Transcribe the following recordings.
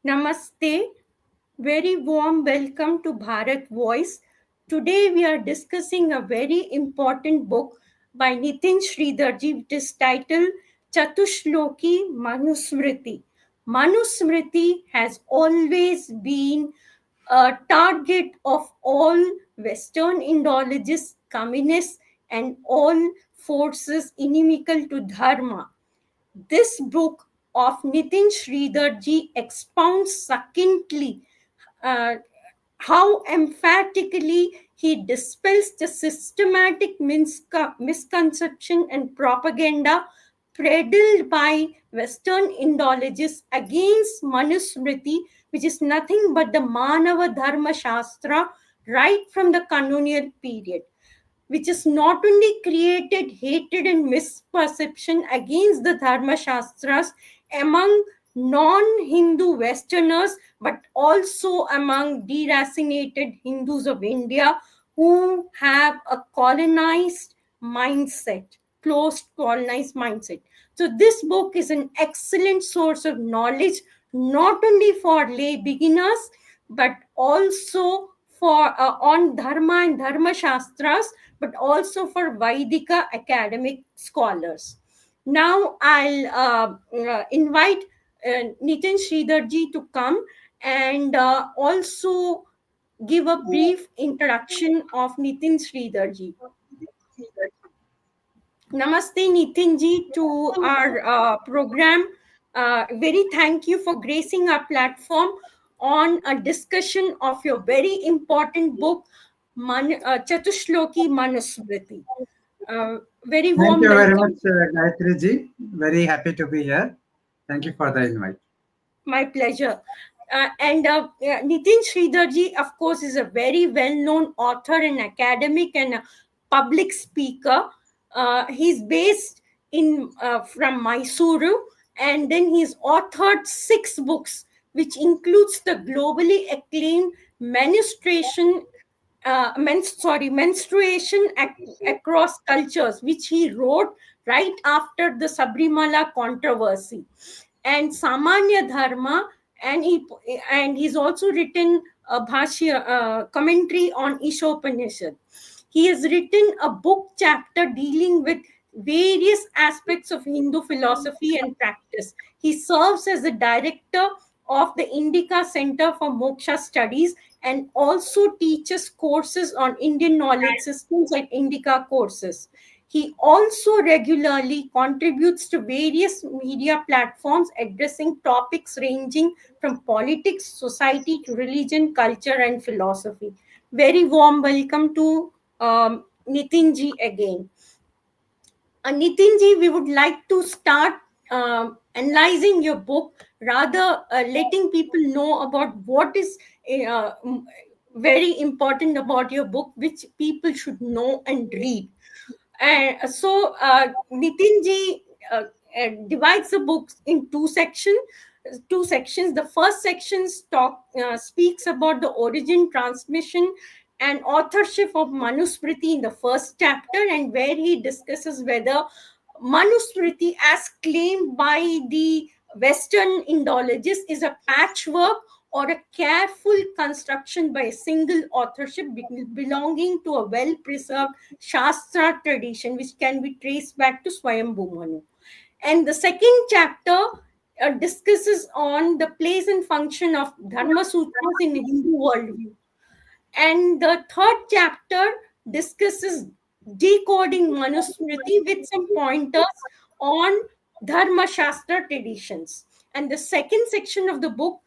Namaste. Very warm welcome to Bharat Voice. Today we are discussing a very important book by Nithin Sridhar ji, which is titled Chatuh Shloki Manusmriti. Manusmriti has always been a target of all Western Indologists, communists, and all forces inimical to Dharma. This book of Nithin Sridhar ji expounds succinctly uh, how emphatically he dispels the systematic misconception and propaganda peddled by Western Indologists against Manusmriti, which is nothing but the Manava Dharmashastra right from the colonial period, which has not only created hatred and misperception against the Dharma Shastras among non-Hindu Westerners, but also among deracinated Hindus of India who have a colonized mindset, closed colonized mindset. So this book is an excellent source of knowledge, not only for lay beginners, but also for on Dharma and Dharma Shastras, but also for Vaidika academic scholars. Now I'll invite Nithin Sridhar ji to come and also give a brief introduction of Nithin Sridhar ji. Namaste, Nithin ji, to our program. Very thank you for gracing our platform on a discussion of your very important book, Chatuh Shloki Manusmriti. Very Thank warm you very welcome. much, Gayatri ji. Very happy to be here. Thank you for the invite. My pleasure. Nithin Sridhar ji, of course, is a very well-known author and academic and a public speaker. He's based in from Mysuru, and then he's authored 6 books, which includes the globally acclaimed menstruation across cultures, which he wrote right after the Sabrimala controversy, and Samanya Dharma, and he's also written a bhashya commentary on Ishopanishad. He has written a book chapter dealing with various aspects of Hindu philosophy and practice. He serves as the director of the Indica Center for Moksha Studies and also teaches courses on Indian knowledge systems like Indica courses. He also regularly contributes to various media platforms addressing topics ranging from politics, society to religion, culture, and philosophy. Very warm welcome to Nitin ji again. Nitin ji, we would like to start analyzing your book, rather letting people know about what is very important about your book, which people should know and read. And so Nitin ji divides the book in two sections. The first section speaks about the origin, transmission, and authorship of Manusmriti in the first chapter, and where he discusses whether Manusmriti, as claimed by the Western Indologists, is a patchwork or a careful construction by a single authorship belonging to a well-preserved Shastra tradition, which can be traced back to Swayambhuva Manu. And the second chapter discusses on the place and function of Dharma Sutras in Hindu worldview. And the third chapter discusses decoding Manusmriti with some pointers on Dharma Shastra traditions. And the second section of the book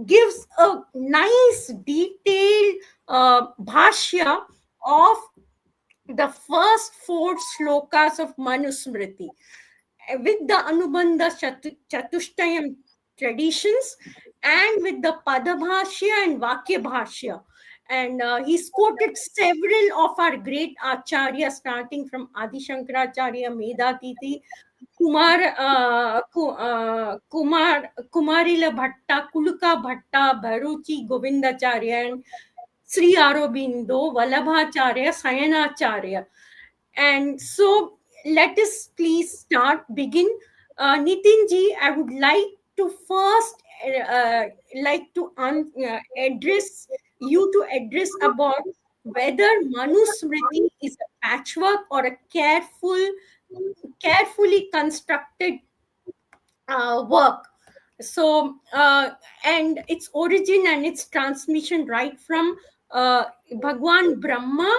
gives a nice detailed bhashya of the first 4 shlokas of Manusmriti with the Anubandha Chatushtayam traditions and with the Padabhashya and Vakya Bhashya. And he's quoted several of our great acharyas, starting from Adi Shankaracharya, Medhatiti, Kumarila Bhatta, Kuluka Bhatta, Bharuchi Govindacharya, and Sri Aurobindo, Vallabhacharya, Sayanacharya. And so let us please begin. Nitin ji, I would like to first like to address you to address about whether Manusmriti is a patchwork or a carefully constructed work. So, and its origin and its transmission right from Bhagwan Brahma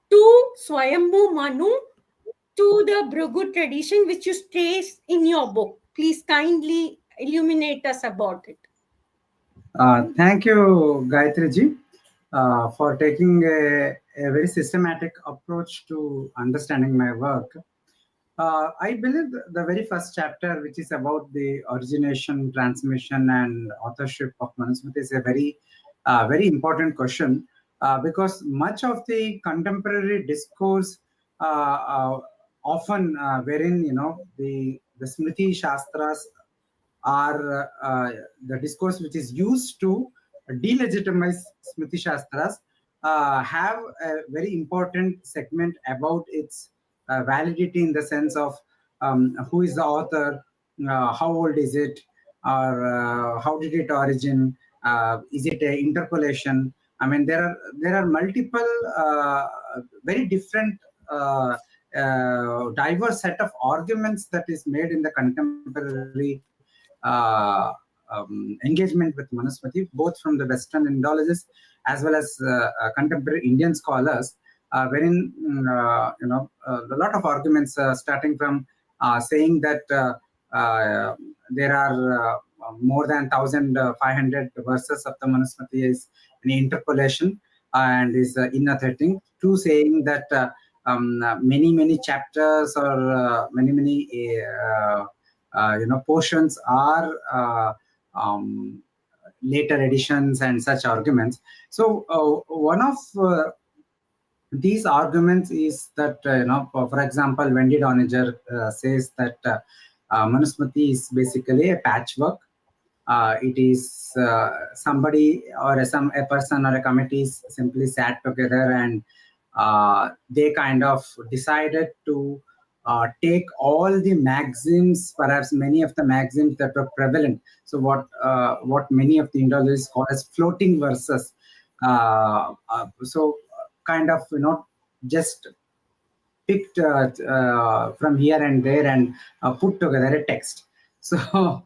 to Swayambhuva Manu to the Bhrigu tradition, which you trace in your book. Please kindly illuminate us about it. Thank you, Gayatri ji, for taking a very systematic approach to understanding my work. I believe the very first chapter, which is about the origination, transmission, and authorship of Manusmriti, is a very important question because much of the contemporary discourse often wherein the Smriti Shastras are the discourse which is used to delegitimize Smriti Shastras have a very important segment about its validity in the sense of who is the author, how old is it, or how did it origin, is it a interpolation? I mean, there are multiple very different diverse set of arguments that is made in the contemporary engagement with Manusmriti, both from the Western Indologists as well as contemporary Indian scholars, wherein a lot of arguments starting from saying that there are more than 1,500 verses of the Manusmriti is an interpolation and is inauthentic, to saying that many chapters or many portions are later editions and such arguments. So one of these arguments is that for example, Wendy Doniger says that Manusmriti is basically a patchwork. It is somebody or a person or a committee simply sat together and they kind of decided to take all the maxims, perhaps many of the maxims that were prevalent. So what many of the Indologists call as floating verses. So kind of just picked from here and there and put together a text. So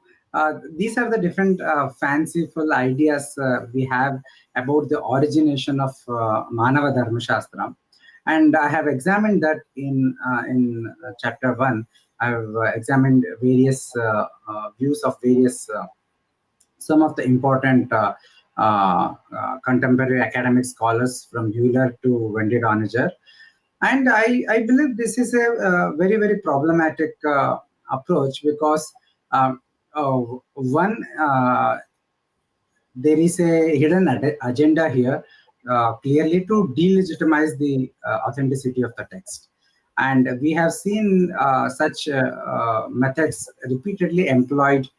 these are the different fanciful ideas we have about the origination of Manava Dharmashastra. And I have examined that in chapter 1. I have examined various views of various some of the important contemporary academic scholars from Euler to Wendy Doniger. And I believe this is a very problematic approach because one, there is a hidden agenda here, clearly to delegitimize the authenticity of the text. And we have seen such methods repeatedly employed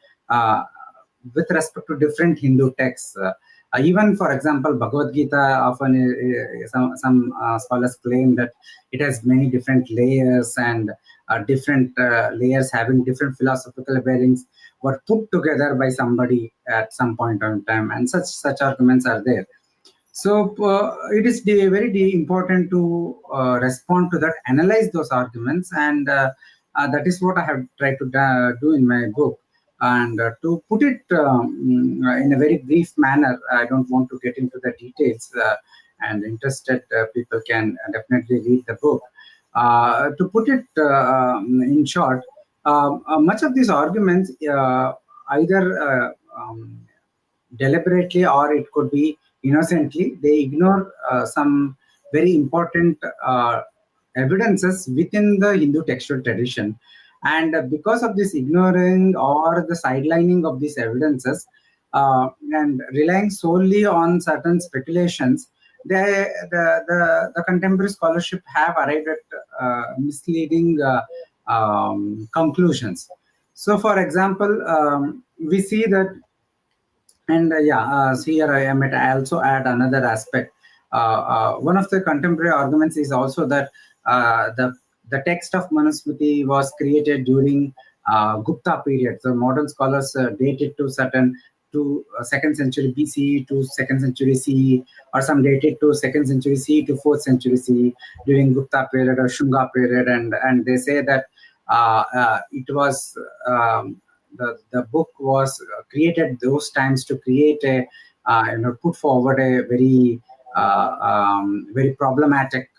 with respect to different Hindu texts. Even, for example, Bhagavad Gita, often some scholars claim that it has many different layers, and different layers having different philosophical bearings were put together by somebody at some point in time, and such arguments are there. So it is very important to respond to that, analyze those arguments, and that is what I have tried to do in my book. And to put it in a very brief manner, I don't want to get into the details, and interested people can definitely read the book. To put it in short, much of these arguments either deliberately or it could be innocently, they ignore some very important evidences within the Hindu textual tradition. And because of this ignoring or the sidelining of these evidences and relying solely on certain speculations, the contemporary scholarship have arrived at misleading conclusions. So, for example, we see that, and here I am. I also add another aspect. One of the contemporary arguments is also that the text of Manusmriti was created during Gupta period. So modern scholars date it to certain to 2nd century BC to 2nd century CE, or some dated to 2nd century CE to 4th century CE during Gupta period or Shunga period, and they say that it was the book was created those times to create a put forward a very problematic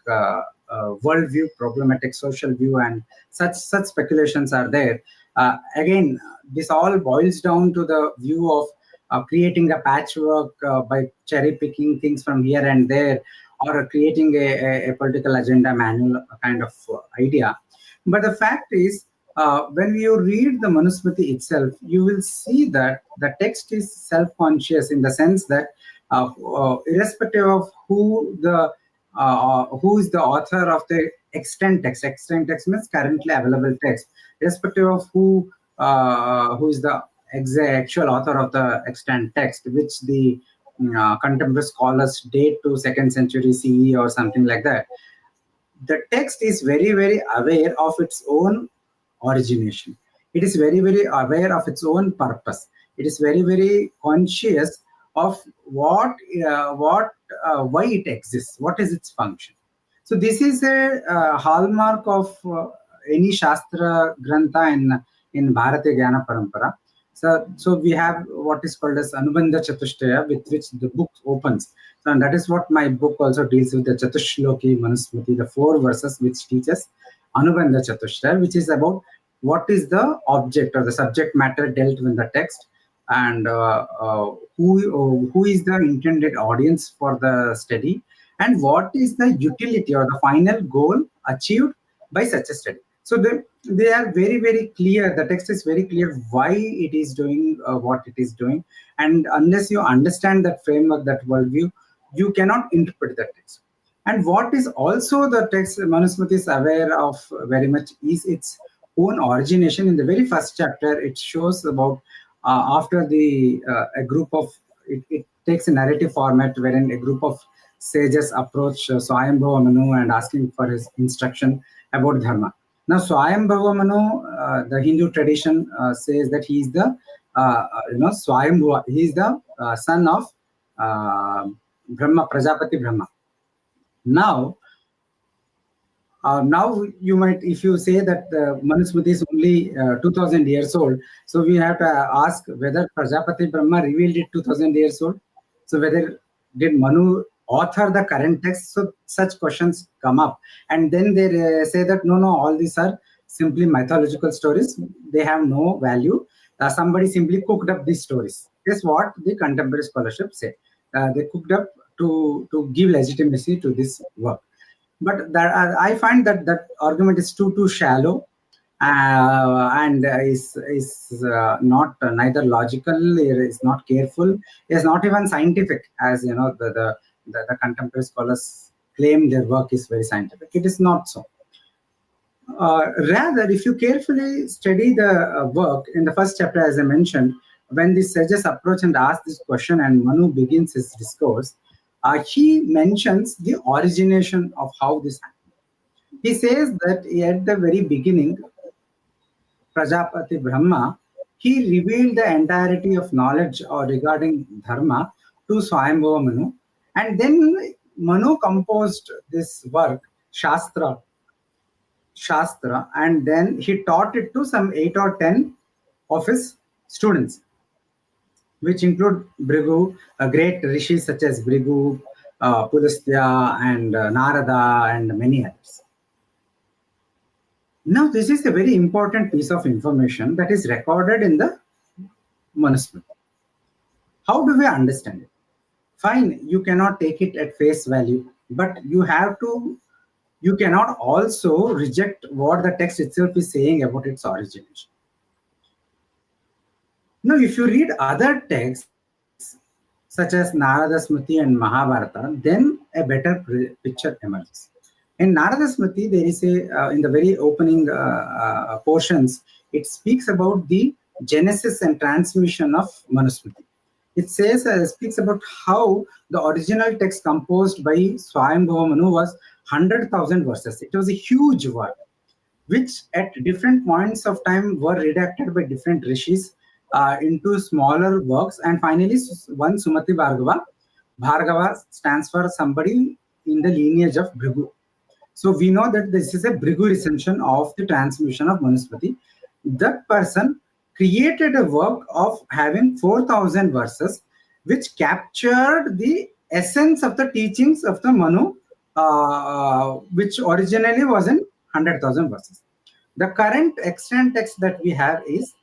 worldview, problematic social view, and such speculations are there. Again, this all boils down to the view of creating a patchwork by cherry picking things from here and there, or creating a political agenda manual kind of idea. But the fact is, when you read the Manusmriti itself, you will see that the text is self-conscious in the sense that, irrespective of who is the author of the extant text means currently available text, irrespective of who is the actual author of the extant text, which the contemporary scholars date to 2nd century CE or something like that. The text is very, very aware of its own origination. It is very, very aware of its own purpose. It is very, very conscious of why it exists, what is its function. So this is a hallmark of any Shastra Grantha in Bharatiya Jnana Parampara. So we have what is called as Anubandha Chatushtaya, with which the book opens. So, and that is what my book also deals with, the Chatuh Shloki Manusmriti, the 4 verses which teaches Anubandha Chatushtaya, which is about what is the object or the subject matter dealt with the text, and who is the intended audience for the study, and what is the utility or the final goal achieved by such a study. So they are very, very clear. The text is very clear why it is doing what it is doing. And unless you understand that framework, that worldview, you cannot interpret the text. And what is also the text Manusmriti is aware of very much is its own origination. In the very first chapter, it shows about after a group of, it takes a narrative format wherein a group of sages approach Swayambhuva Manu and asking for his instruction about Dharma. Now, Swayambhuva Manu, the Hindu tradition says that he is the Swayambhuva. He is the son of Brahma, Prajapati Brahma. Now you might, if you say that the Manusmriti is only 2000 years old, so we have to ask whether Prajapati Brahma revealed it 2000 years old. So whether did Manu author the current text? So such questions come up, and then they say that no, all these are simply mythological stories. They have no value. Somebody simply cooked up these stories. Is what the contemporary scholarship say. They cooked up to give legitimacy to this work. But I find that argument is too shallow, and is not neither logical, is not careful, is not even scientific, as the contemporary scholars claim their work is very scientific. It is not so. Rather, if you carefully study the work in the first chapter, as I mentioned, when the sages approach and ask this question and Manu begins his discourse, he mentions the origination of how this happened. He says that at the very beginning, Prajapati Brahma, he revealed the entirety of knowledge regarding Dharma to Swayambhuva Manu, and then Manu composed this work, Shastra, and then he taught it to some 8 or 10 of his students, which include Bhrigu, great rishis such as Bhrigu, Pulastya, and Narada, and many others. Now, this is a very important piece of information that is recorded in the Manusmriti. How do we understand it? Fine, you cannot take it at face value, but you cannot also reject what the text itself is saying about its origination. Now, if you read other texts, such as Narada Smriti and Mahabharata, then a better picture emerges. In Narada Smriti, there is in the very opening portions, it speaks about the genesis and transmission of Manusmriti. It speaks about how the original text composed by Swayambhuva Manu was 100,000 verses. It was a huge work, which at different points of time were redacted by different rishis, into smaller works, and finally one Sumati Bhargava. Bhargava stands for somebody in the lineage of Bhrigu. So we know that this is a Bhrigu recension of the transmission of Manusmriti. That person created a work of having 4,000 verses, which captured the essence of the teachings of the Manu, which originally was in 100,000 verses. The current extant text that we have is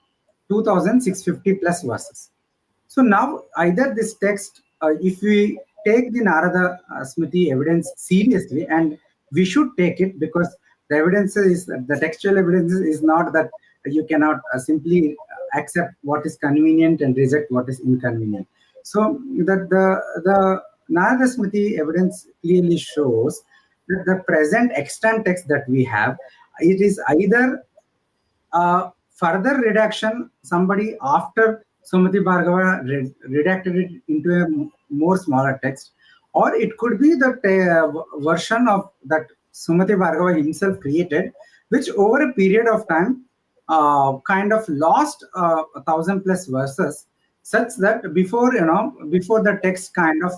2,650 plus verses. So now either this text, if we take the Narada Smriti evidence seriously, and we should take it, because the evidence is, the textual evidence is not that you cannot simply accept what is convenient and reject what is inconvenient. So that the Narada Smriti evidence clearly shows that the present extant text that we have, it is either further redaction, somebody after Sumati Bhargava redacted it into a more smaller text, or it could be the version of that Sumati Bhargava himself created, which over a period of time kind of lost 1,000 plus verses, such that before the text kind of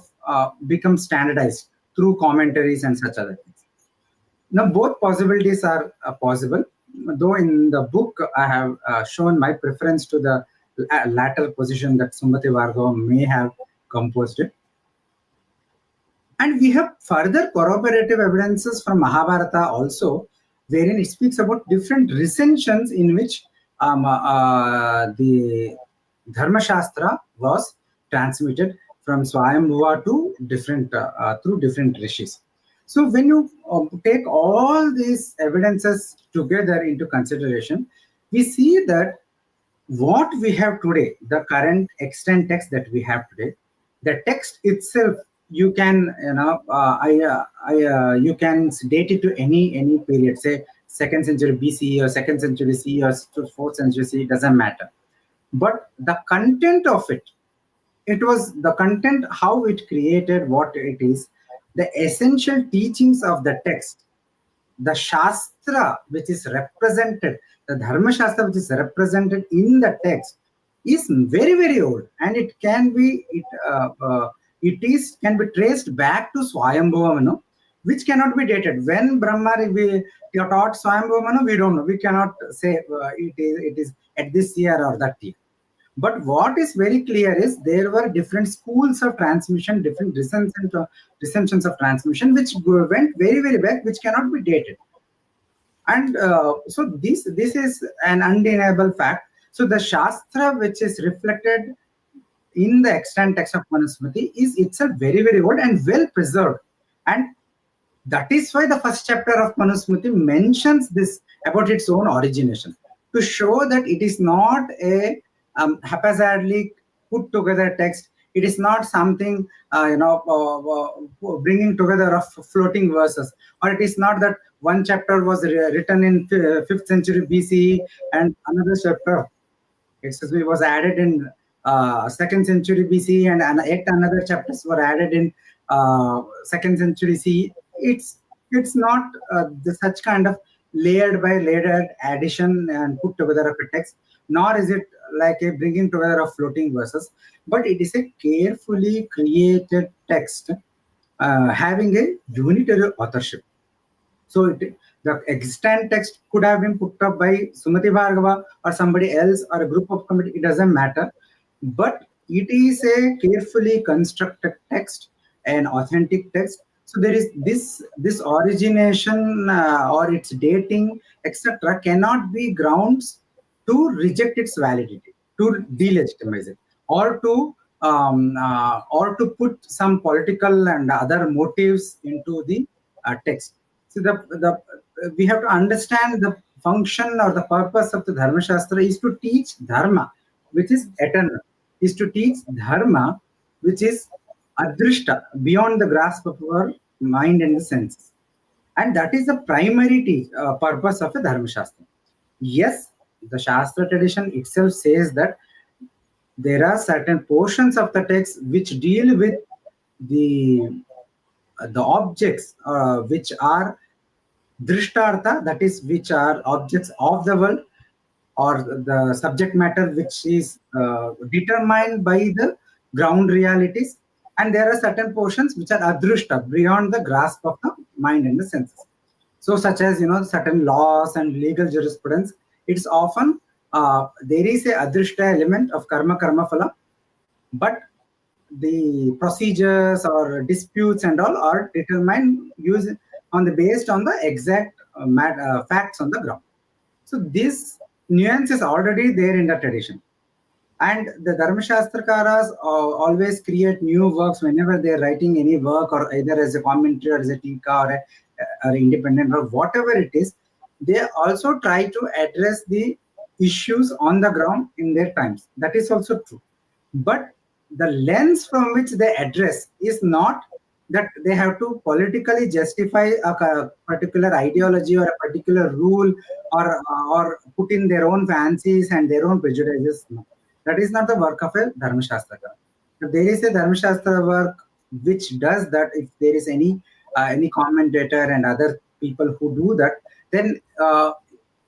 becomes standardized through commentaries and such other things. Now, both possibilities are possible, though in the book I have shown my preference to the latter position, that Sumati Bhargava may have composed it. And we have further corroborative evidences from Mahabharata also, wherein it speaks about different recensions in which the Dharmashastra was transmitted from Swayambhuva to different through different rishis. So when you take all these evidences together into consideration, we see that what we have today, the current extant text that we have today, the text itself, you can you can date it to any period, say 2nd century BC or 2nd century CE or 4th century CE, doesn't matter. But the content of it was the content, how it created, what it is, the essential teachings of the text, the Shastra which is represented, the Dharma Shastra which is represented in the text, is very, very old, and it can be can be traced back to Swayambhuva Manu, which cannot be dated. When Brahma taught Swayambhuva Manu, we don't know. We cannot say it is at this year or that year. But what is very clear is there were different schools of transmission, different recensions of transmission, which went very, very back, which cannot be dated. And so this is an undeniable fact. So the Shastra, which is reflected in the extant text of Manusmriti, is itself very, very old and well preserved. And that is why the first chapter of Manusmriti mentions this about its own origination, to show that it is not a haphazardly put together text. It is not something bringing together of floating verses, or it is not that one chapter was written in 5th century BCE and another chapter, was added in 2nd century BCE, and yet another chapters were added in 2nd century CE. It's not such kind of layered by layered addition and put together of a text, nor is it like a bringing together of floating verses, but it is a carefully created text having a unitary authorship. So the extant text could have been put up by Sumati Bhargava or somebody else or a group of committee, it doesn't matter. But it is a carefully constructed text, an authentic text. So there is this origination or its dating, etc., cannot be grounds to reject its validity, to delegitimize it, or to put some political and other motives into the text. So we have to understand the function or the purpose of the Dharma Shastra is to teach Dharma, which is eternal, is to teach Dharma, which is adrishta, beyond the grasp of our mind and the senses. And that is the primary purpose of a Dharma Shastra. Yes, the Shastra tradition itself says that there are certain portions of the text which deal with the objects which are drishtartha, that is, which are objects of the world, or the subject matter which is determined by the ground realities, and there are certain portions which are adrushta, beyond the grasp of the mind and the senses. So, such as certain laws and legal jurisprudence, it's often there is a adrushta element of karma phala, but the procedures or disputes and all are determined using on the based on the exact facts on the ground. So this nuance is already there in the tradition. And the Dharmashastrakaras always create new works whenever they're writing any work, or either as a commentary or as a tika or independent or whatever it is. They also try to address the issues on the ground in their times. That is also true. But the lens from which they address is not that they have to politically justify a particular ideology or a particular rule, or put in their own fancies and their own prejudices. No, that is not the work of a Dharmashastra. If there is a Dharmashastra work which does that, if there is any commentator and other people who do that, then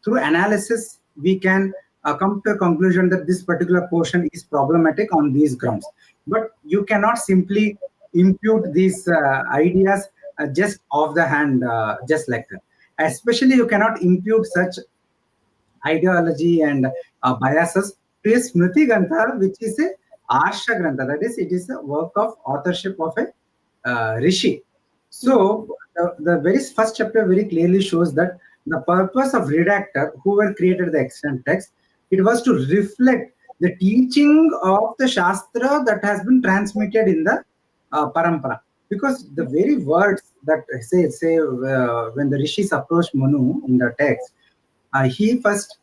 through analysis we can come to a conclusion that this particular portion is problematic on these grounds. But you cannot simply impute these ideas just off the hand, just like that. Especially, you cannot impute such ideology and biases to a Smriti Grantha, which is a Arsha Grantha. That is, it is a work of authorship of a Rishi. So, the very first chapter very clearly shows that the purpose of redactor, whoever created the extant text, it was to reflect the teaching of the Shastra that has been transmitted in the parampara. Because the very words that say when the rishis approached Manu in the text, he first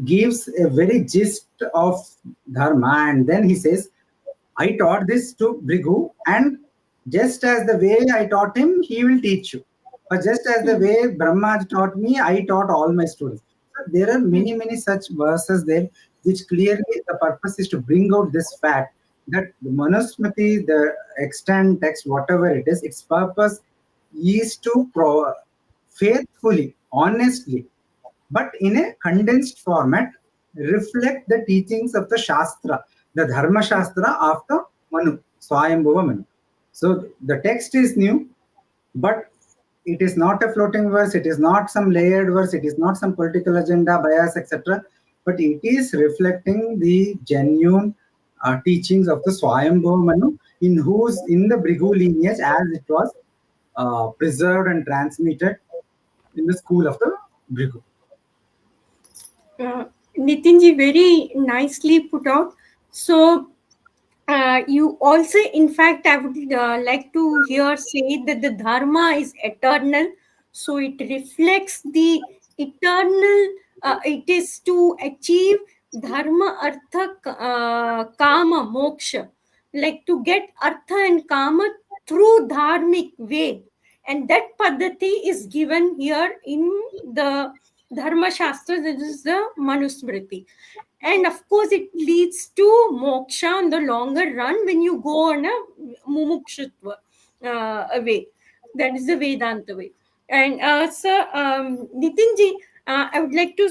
gives a very gist of dharma, and then he says, I taught this to Brigu, and just as the way I taught him, he will teach you. Or just as the way Brahma taught me, I taught all my students. So there are many such verses there, which clearly the purpose is to bring out this fact that the Manusmriti, the extant text, whatever it is, its purpose is to faithfully, honestly, but in a condensed format, reflect the teachings of the Shastra, the Dharma Shastra of the Manu, Swayambhuva Manu. So the text is new, but it is not a floating verse, it is not some layered verse, it is not some political agenda, bias, etc. But it is reflecting the genuine teachings of the Swayambhuva Manu, in the Brigu lineage as it was preserved and transmitted in the school of the Brigu. Nitinji, very nicely put out. So, you also, in fact, I would like to hear say that the Dharma is eternal. So, it reflects the eternal, it is to achieve Dharma, Artha, Kama, Moksha. Like to get Artha and Kama through Dharmic way. And that Paddhati is given here in the Dharma Shastra, that is the Manusmriti. And of course, it leads to moksha on the longer run when you go on a mumukshutva way. That is the Vedanta way. And Sir Nitinji, I would like to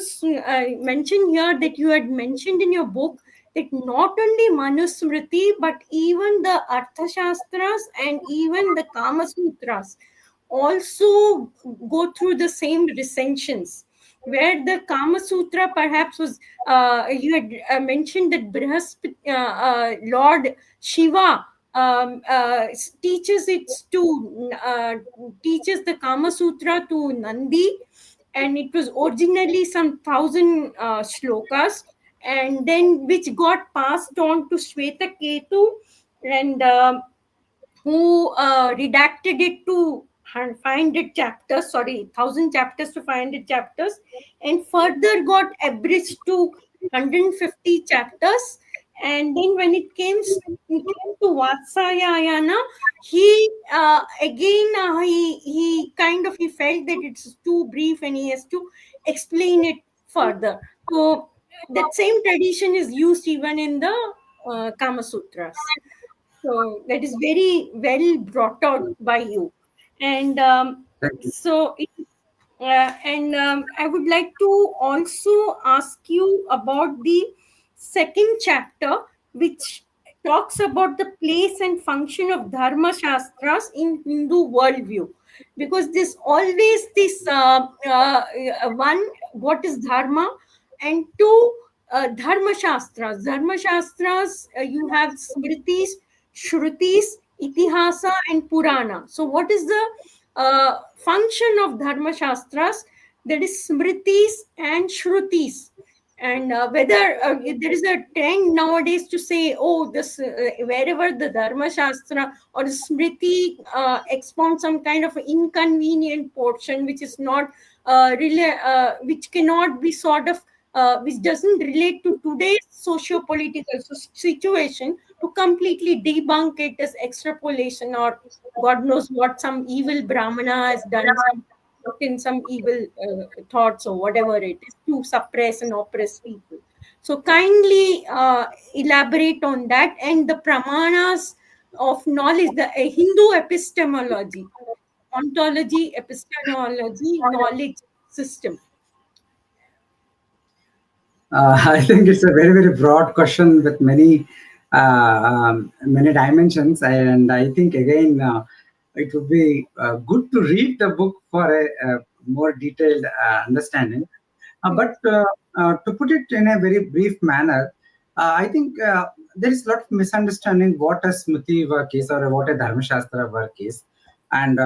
mention here that you had mentioned in your book that not only Manusmriti, but even the Arthashastras and even the Kama Sutras also go through the same recensions, where the Kama Sutra perhaps was, you had mentioned that Lord Shiva teaches teaches the Kama Sutra to Nandi, and it was originally some 1,000 shlokas, and then which got passed on to Shweta Ketu, and who redacted it to 500 chapters, 1,000 chapters to 500 chapters, and further got abridged to 150 chapters. And then when it came to Vatsayana, he again he kind of he felt that it's too brief and he has to explain it further. So that same tradition is used even in the Kama Sutras. So that is very well brought out by you. And Thank you. so And I would like to also ask you about the second chapter, which talks about the place and function of Dharma Shastras in Hindu worldview. Because this always this one, what is Dharma, and two, Dharma Shastras. Dharma Shastras, you have Smritis, Shrutis, Itihasa, and Purana. So, what is the function of Dharma Shastras? That is Smritis and Shrutis. And whether there is a trend nowadays to say, oh, this wherever the Dharma Shastra or the Smriti expound some kind of inconvenient portion which is not which cannot be sort of which doesn't relate to today's socio-political situation, to completely debunk it as extrapolation, or God knows what some evil Brahmana has done, some put in some evil thoughts or whatever it is to suppress and oppress people. So kindly elaborate on that and the pramanas of knowledge, the Hindu epistemology, ontology, epistemology, knowledge system. I think it's a very, very broad question with many dimensions, and I think again it would be good to read the book for a more detailed understanding. But to put it in a very brief manner, I think there is a lot of misunderstanding what a Smriti work is or what a Dharma Shastra work is. And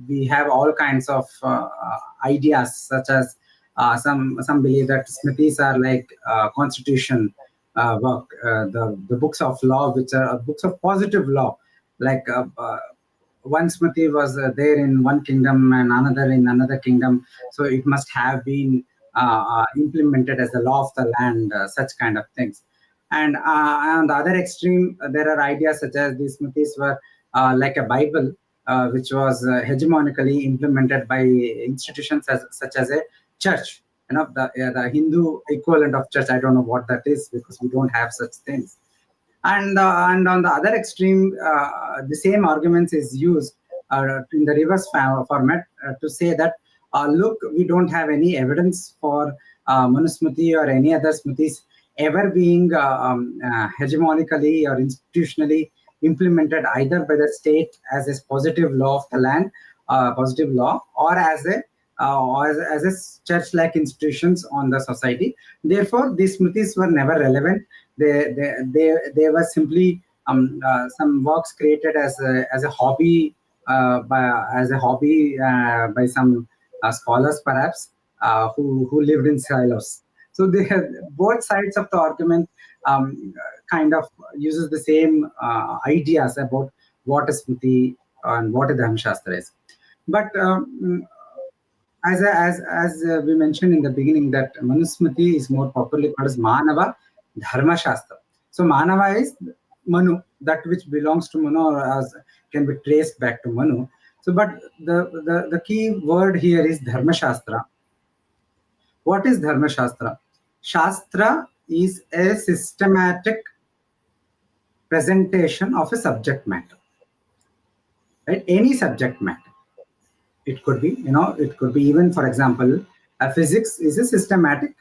we have all kinds of ideas, such as some believe that Smritis are like constitution work, the books of law, which are books of positive law, like one Smriti was there in one kingdom and another in another kingdom, so it must have been implemented as the law of the land, such kind of things. And on the other extreme, there are ideas such as these Smritis were like a Bible, which was hegemonically implemented by institutions such as a church. The Hindu equivalent of church. I don't know what that is because we don't have such things. And on the other extreme, the same arguments is used in the reverse format to say that look, we don't have any evidence for Manusmriti or any other Smritis ever being hegemonically or institutionally implemented either by the state as a positive law of the land, positive law, or as a church-like institutions on the society. Therefore, these Smritis were never relevant. They were simply some works created as a hobby by some scholars perhaps who lived in silos. So they have both sides of the argument kind of uses the same ideas about what is Smriti and what a Dharma Shastra is. But as we mentioned in the beginning, that Manusmriti is more popularly called as Manava Dharmashastra. So Manava is Manu, that which belongs to Manu or as can be traced back to Manu. So, but the key word here is Dharmashastra. What is Dharmashastra? Shastra is a systematic presentation of a subject matter, right? Any subject matter. It could be, it could be even, for example, physics is a systematic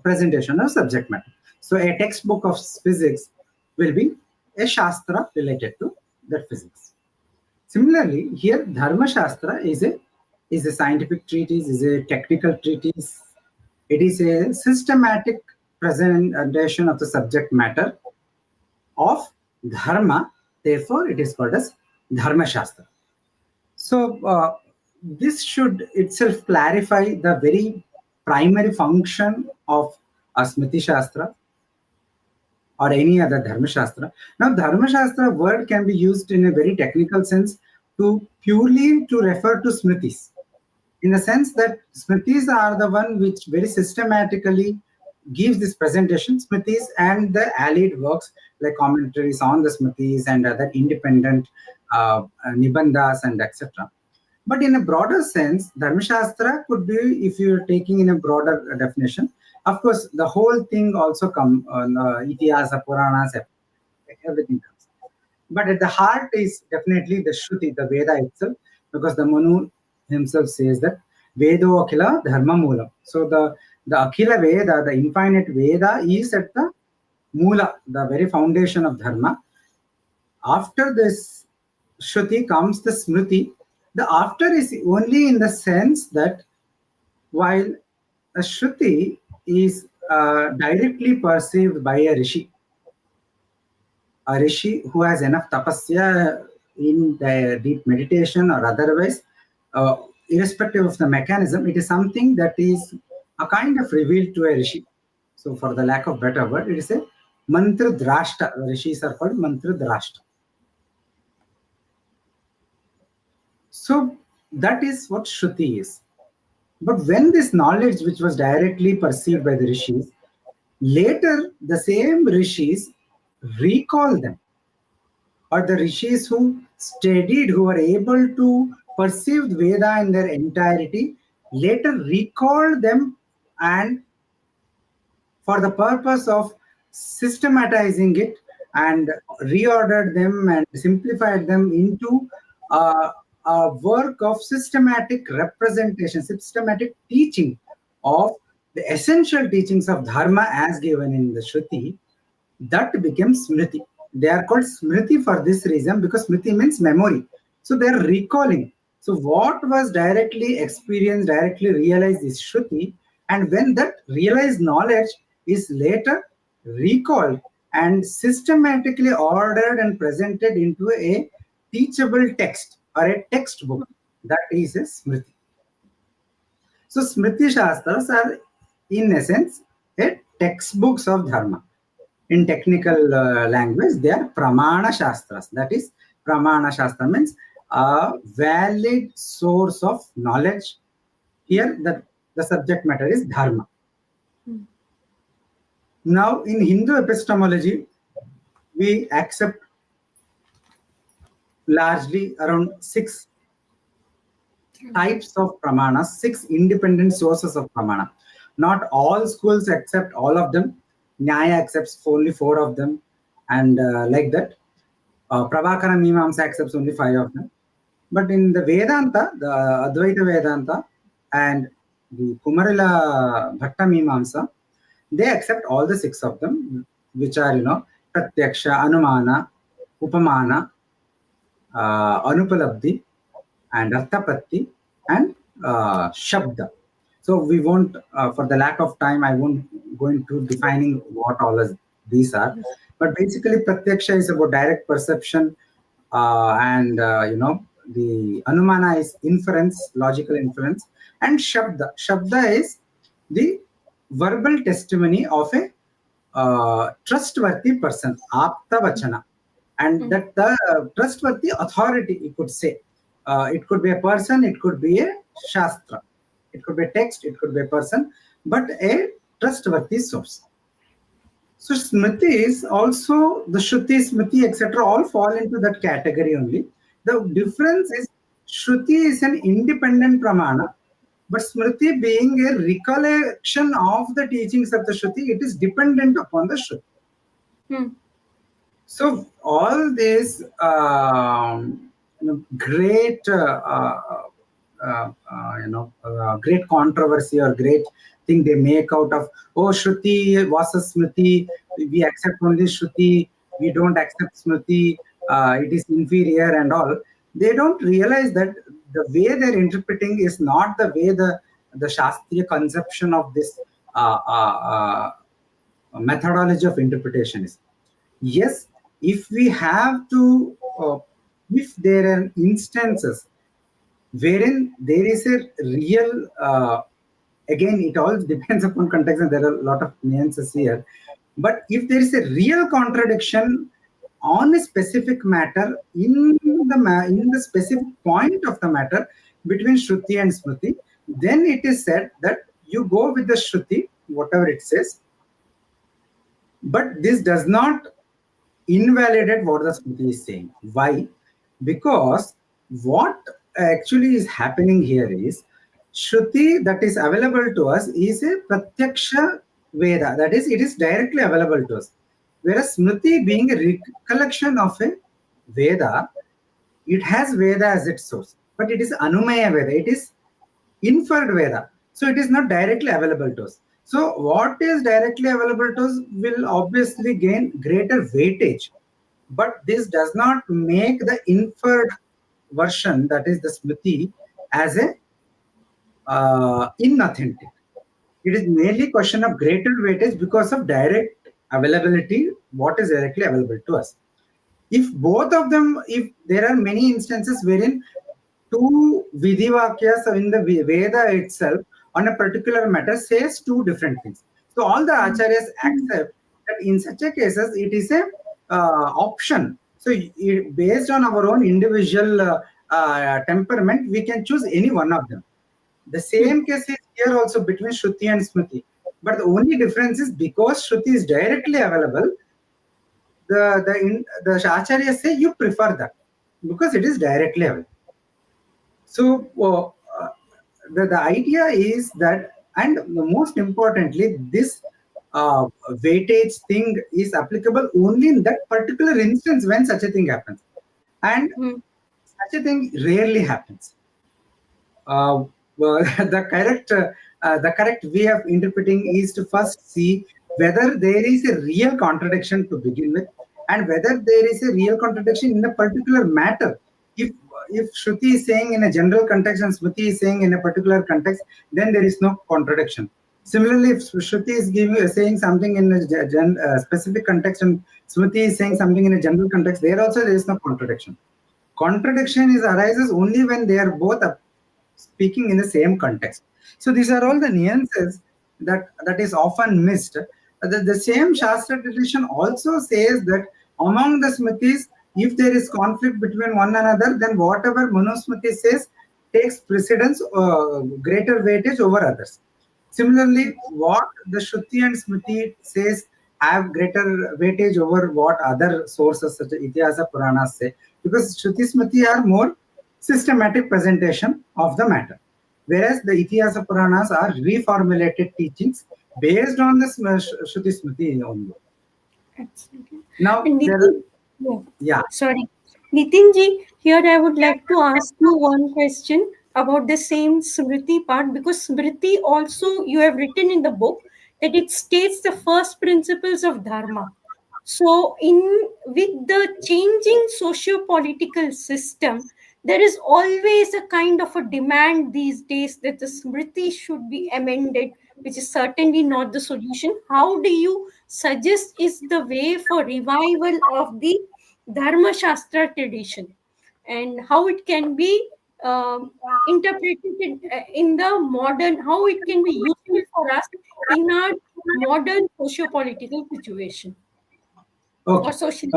presentation of subject matter. So a textbook of physics will be a shastra related to that physics. Similarly, here Dharma Shastra is a scientific treatise, is a technical treatise. It is a systematic presentation of the subject matter of dharma. Therefore, it is called as Dharma Shastra. So this should itself clarify the very primary function of a Smriti Shastra or any other Dharma Shastra. Now, Dharma Shastra word can be used in a very technical sense to purely to refer to Smritis, in the sense that Smritis are the one which very systematically gives this presentation. Smritis and the allied works like commentaries on the Smritis and other independent Nibandhas and etc. But in a broader sense, Dharmashastra could be, if you're taking in a broader definition, of course, the whole thing also come, Itihasa, Puranas, everything comes. But at the heart is definitely the Shruti, the Veda itself, because the Manu himself says that Vedo Akhila Dharma Moolam. So the Akhila Veda, the infinite Veda, is at the Mula, the very foundation of Dharma. After this Shruti comes the Smriti. The after is only in the sense that while a Shruti is directly perceived by a rishi who has enough tapasya in the deep meditation or otherwise, irrespective of the mechanism, it is something that is a kind of revealed to a rishi. So, for the lack of better word, it is a mantra drashta. Rishis are called mantra drashta. So, that is what Shruti is. But when this knowledge, which was directly perceived by the rishis, later the same rishis recall them, or the rishis who studied, who were able to perceive Veda in their entirety, later recalled them, and for the purpose of systematizing it and reordered them and simplified them into a work of systematic representation, systematic teaching of the essential teachings of Dharma as given in the Shruti, that became Smriti. They are called Smriti for this reason, because Smriti means memory. So they are recalling. So what was directly experienced, directly realized is Shruti, and when that realized knowledge is later recalled and systematically ordered and presented into a teachable text or a textbook, that is a Smriti. So Smriti Shastras are in essence a textbooks of Dharma. In technical language, they are Pramana Shastras. That is, Pramana Shastra means a valid source of knowledge. Here, the subject matter is Dharma. Now, in Hindu epistemology, we accept largely around 6 types of Pramanas, 6 independent sources of Pramana. Not all schools accept all of them. Nyaya accepts only 4 of them, and like that. Pravakara Mimamsa accepts only 5 of them. But in the Vedanta, the Advaita Vedanta and the Kumarila Bhatta Mimamsa, they accept all the 6 of them, which are, Pratyaksha, Anumana, Upamana, Anupalabdhi, and Arthapatti, and Shabda. So we won't, for the lack of time, I won't go into defining what all these are. But basically, Pratyaksha is about direct perception, and the Anumana is inference, logical inference, and Shabda is the verbal testimony of a trustworthy person, Apta Vachana, and that the trustworthy authority, you could say. It could be a person, it could be a Shastra, it could be a text, it could be a person, but a trustworthy source. So Smriti is also, the Shruti, Smriti, etc. all fall into that category only. The difference is Shruti is an independent Pramana, but Smriti being a recollection of the teachings of the Shruti, it is dependent upon the Shruti. So all this great, great controversy or great thing they make out of, oh, Shruti versus Smriti, we accept only Shruti, we don't accept Smriti, it is inferior and all. They don't realize that the way they're interpreting is not the way the Shastriya conception of this methodology of interpretation is. Yes, if we have to, if there are instances wherein there is a real, again, it all depends upon context and there are a lot of nuances here. But if there is a real contradiction on a specific matter in the specific point of the matter between Shruti and Smriti, then it is said that you go with the Shruti, whatever it says. But this does not invalidate what the Smriti is saying. Why? Because what actually is happening here is Shruti that is available to us is a Pratyaksha Veda. That is, it is directly available to us. Whereas Smriti being a recollection of a Veda, it has Veda as its source. but it is Anumaya Veda. It is inferred Veda. So it is not directly available to us. So what is directly available to us will obviously gain greater weightage. But this does not make the inferred version, that is the Smriti, as a inauthentic. It is merely question of greater weightage because of direct availability, what is directly available to us. If both of them, if there are many instances wherein two Vidivakyas in the Veda itself on a particular matter says two different things. So all the acharyas accept that in such a cases it is a option. So based on our own individual temperament, we can choose any one of them. The same case is here also between Shruti and Smriti. But the only difference is because Shruti is directly available, the acharyas say you prefer that because it is directly available. So the idea is that, and most importantly, this weightage thing is applicable only in that particular instance when such a thing happens, and such a thing rarely happens. Well, the correct way of interpreting is to first see whether there is a real contradiction to begin with, and whether there is a real contradiction in a particular matter. If Shruti is saying in a general context and Smriti is saying in a particular context, then there is no contradiction. Similarly, if Shruti is saying something in a specific context and Smriti is saying something in a general context, there also there is no contradiction. Contradiction arises only when they are both speaking in the same context. So these are all the nuances that is often missed. The same Shastra tradition also says that among the Smritis, if there is conflict between one another, then whatever Manusmriti says takes precedence, greater weightage over others. Similarly, what the Shruti and Smriti says have greater weightage over what other sources such as Itihasa Puranas say, because Shruti Smriti are more systematic presentation of the matter, whereas the Itihasa Puranas are reformulated teachings based on the Shruti Smriti only. Absolutely. Now, And Nitin, yeah. sorry, Nitinji, here I would like to ask you one question about the same Smriti part, because Smriti also you have written in the book that it states the first principles of Dharma. So, with the changing socio-political system, there is always a kind of a demand these days that the Smriti should be amended, which is certainly not the solution. How do you suggest is the way for revival of the Dharmashastra tradition, and how it can be interpreted in the modern, how it can be useful for us in our modern socio-political situation or Okay. social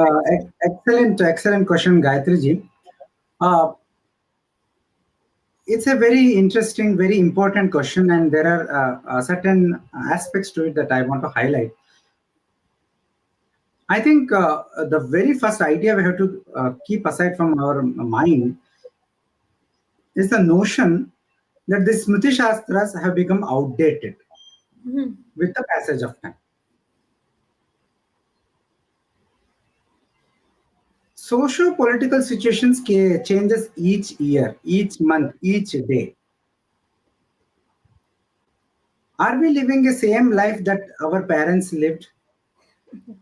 Excellent question, Gayatri ji. It's a very interesting, very important question, and there are certain aspects to it that I want to highlight. I think the very first idea we have to keep aside from our mind is the notion that the Smriti Shastras have become outdated with the passage of time. Socio-political situations changes each year, each month, each day. Are we living the same life that our parents lived?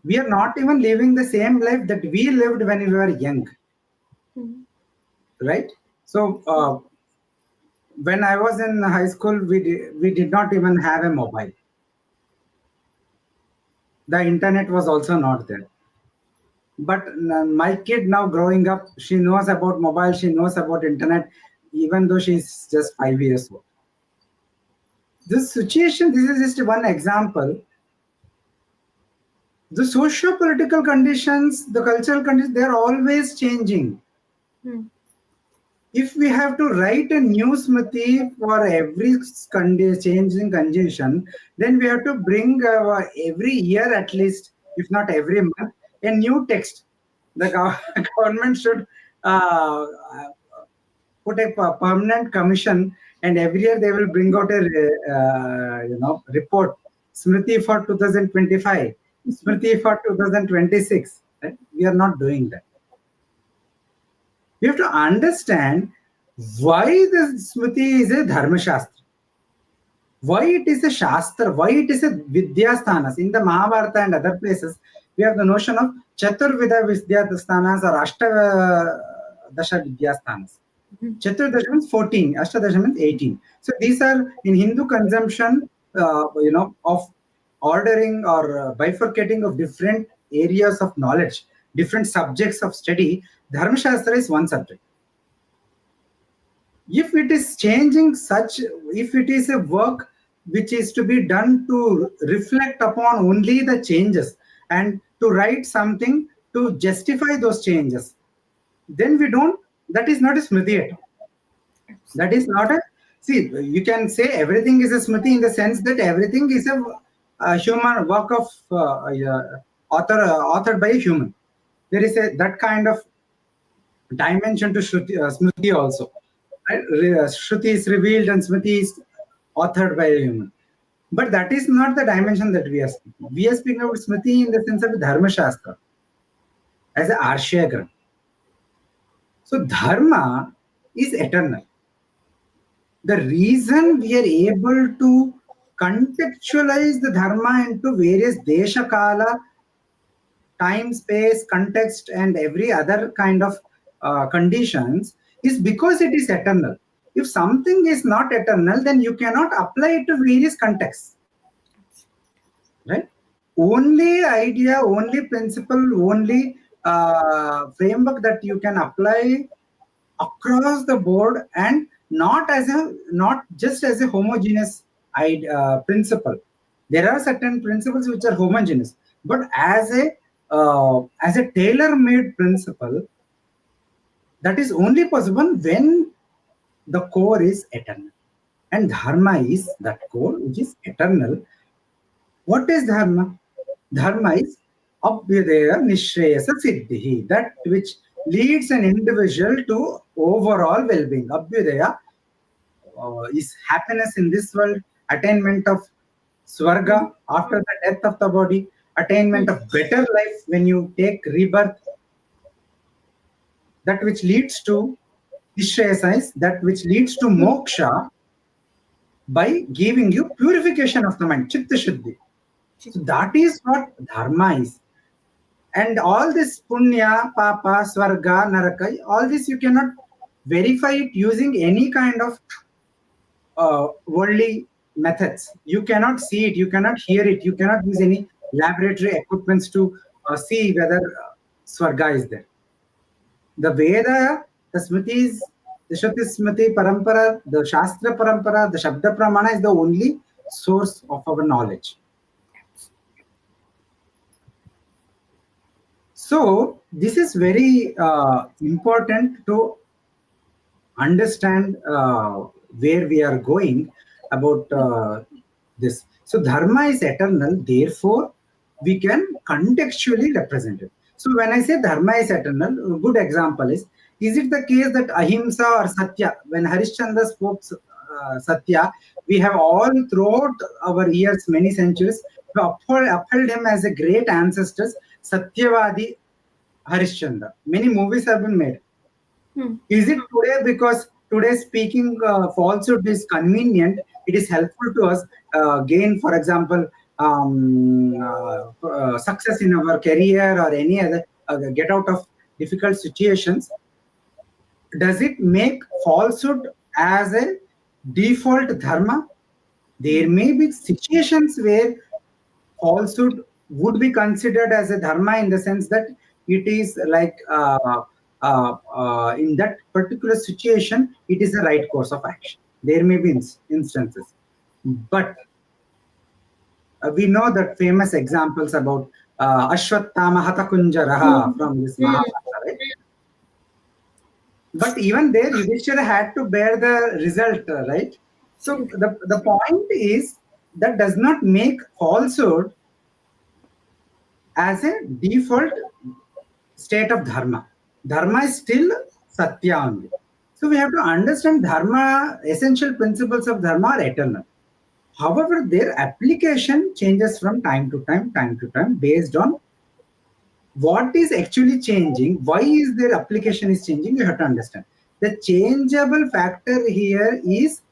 We are not even living the same life that we lived when we were young, right? So when I was in high school, we did not even have a mobile. The internet was also not there. But my kid now growing up, she knows about mobile, she knows about internet, even though she's just 5 years old. This situation, this is just one example. The socio-political conditions, the cultural conditions, they're always changing. If we have to write a new Smriti for every changing condition, then we have to bring every year at least, if not every month, a new text. The government should put a permanent commission, and every year they will bring out a report. Smriti for 2025, Smriti for 2026. Right? We are not doing that. We have to understand Why the Smriti is a Dharma Shastra? Why it is a Shastra? Why it is a Vidyasthanas? In the Mahabharata and other places, we have the notion of Chaturvida Vidyasthanas or Ashtadasha Vidyasthanas. Chaturdasha means 14, Ashtadasha means 18. So these are in Hindu consumption, of ordering or bifurcating of different areas of knowledge, different subjects of study. Dharma Shastra is one subject. If it is changing such, if it is a work which is to be done to reflect upon only the changes and to write something to justify those changes, then that is not a smriti at all. That is not a, see, you can say everything is a smriti in the sense that everything is a human work of authored by a human. There is that kind of dimension to smriti also. Right? Shruti is revealed and Smriti is authored by a human. But that is not the dimension that we are speaking. We are speaking about Smriti in the sense of Dharma Shastra as a Arshyagram. So Dharma is eternal. The reason we are able to contextualize the Dharma into various Desha Kala, time, space, context, and every other kind of conditions is because it is eternal. If something is not eternal, then you cannot apply it to various contexts. Right? Only idea, only principle, only framework that you can apply across the board and not just as a homogeneous principle. There are certain principles which are homogeneous, but as a tailor-made principle, that is only possible when the core is eternal. And dharma is that core which is eternal. What is dharma? Dharma is abhyudaya nishreyasa siddhi, that which leads an individual to overall well-being. Abhyudaya is happiness in this world, attainment of swarga after the death of the body, attainment of better life when you take rebirth, that which leads to nishreyasa is that which leads to moksha by giving you purification of the mind, chitta shuddhi. So that is what dharma is. And all this punya, papa, swarga, naraka, all this you cannot verify it using any kind of worldly methods. You cannot see it, you cannot hear it, you cannot use any laboratory equipments to see whether swarga is there. The Veda, the Smritis, the Shruti Smriti Parampara, the Shastra Parampara, the Shabda Pramana is the only source of our knowledge. So this is very important to understand where we are going about this. So dharma is eternal, therefore we can contextually represent it. So when I say dharma is eternal, a good example is it the case that ahimsa or satya, when Harishchandra spoke satya, we have all throughout our years, many centuries, upheld him as a great ancestors, Satyavadi Harishchandra. Many movies have been made. Is it today because today speaking falsehood is convenient, it is helpful to us gain, for example, success in our career or any other, get out of difficult situations? Does it make falsehood as a default dharma? There may be situations where falsehood would be considered as a dharma in the sense that it is like in that particular situation, it is the right course of action. There may be instances, but we know that famous examples about Ashwattama Hatakunjaraha from this Mahabharata, right? But even there, Yudhishthira had to bear the result, right? So the point is that does not make falsehood as a default state of dharma. Dharma is still satya only. So we have to understand dharma, essential principles of dharma are eternal. However, their application changes from time to time, based on what is actually changing, why is their application is changing, you have to understand. The changeable factor here is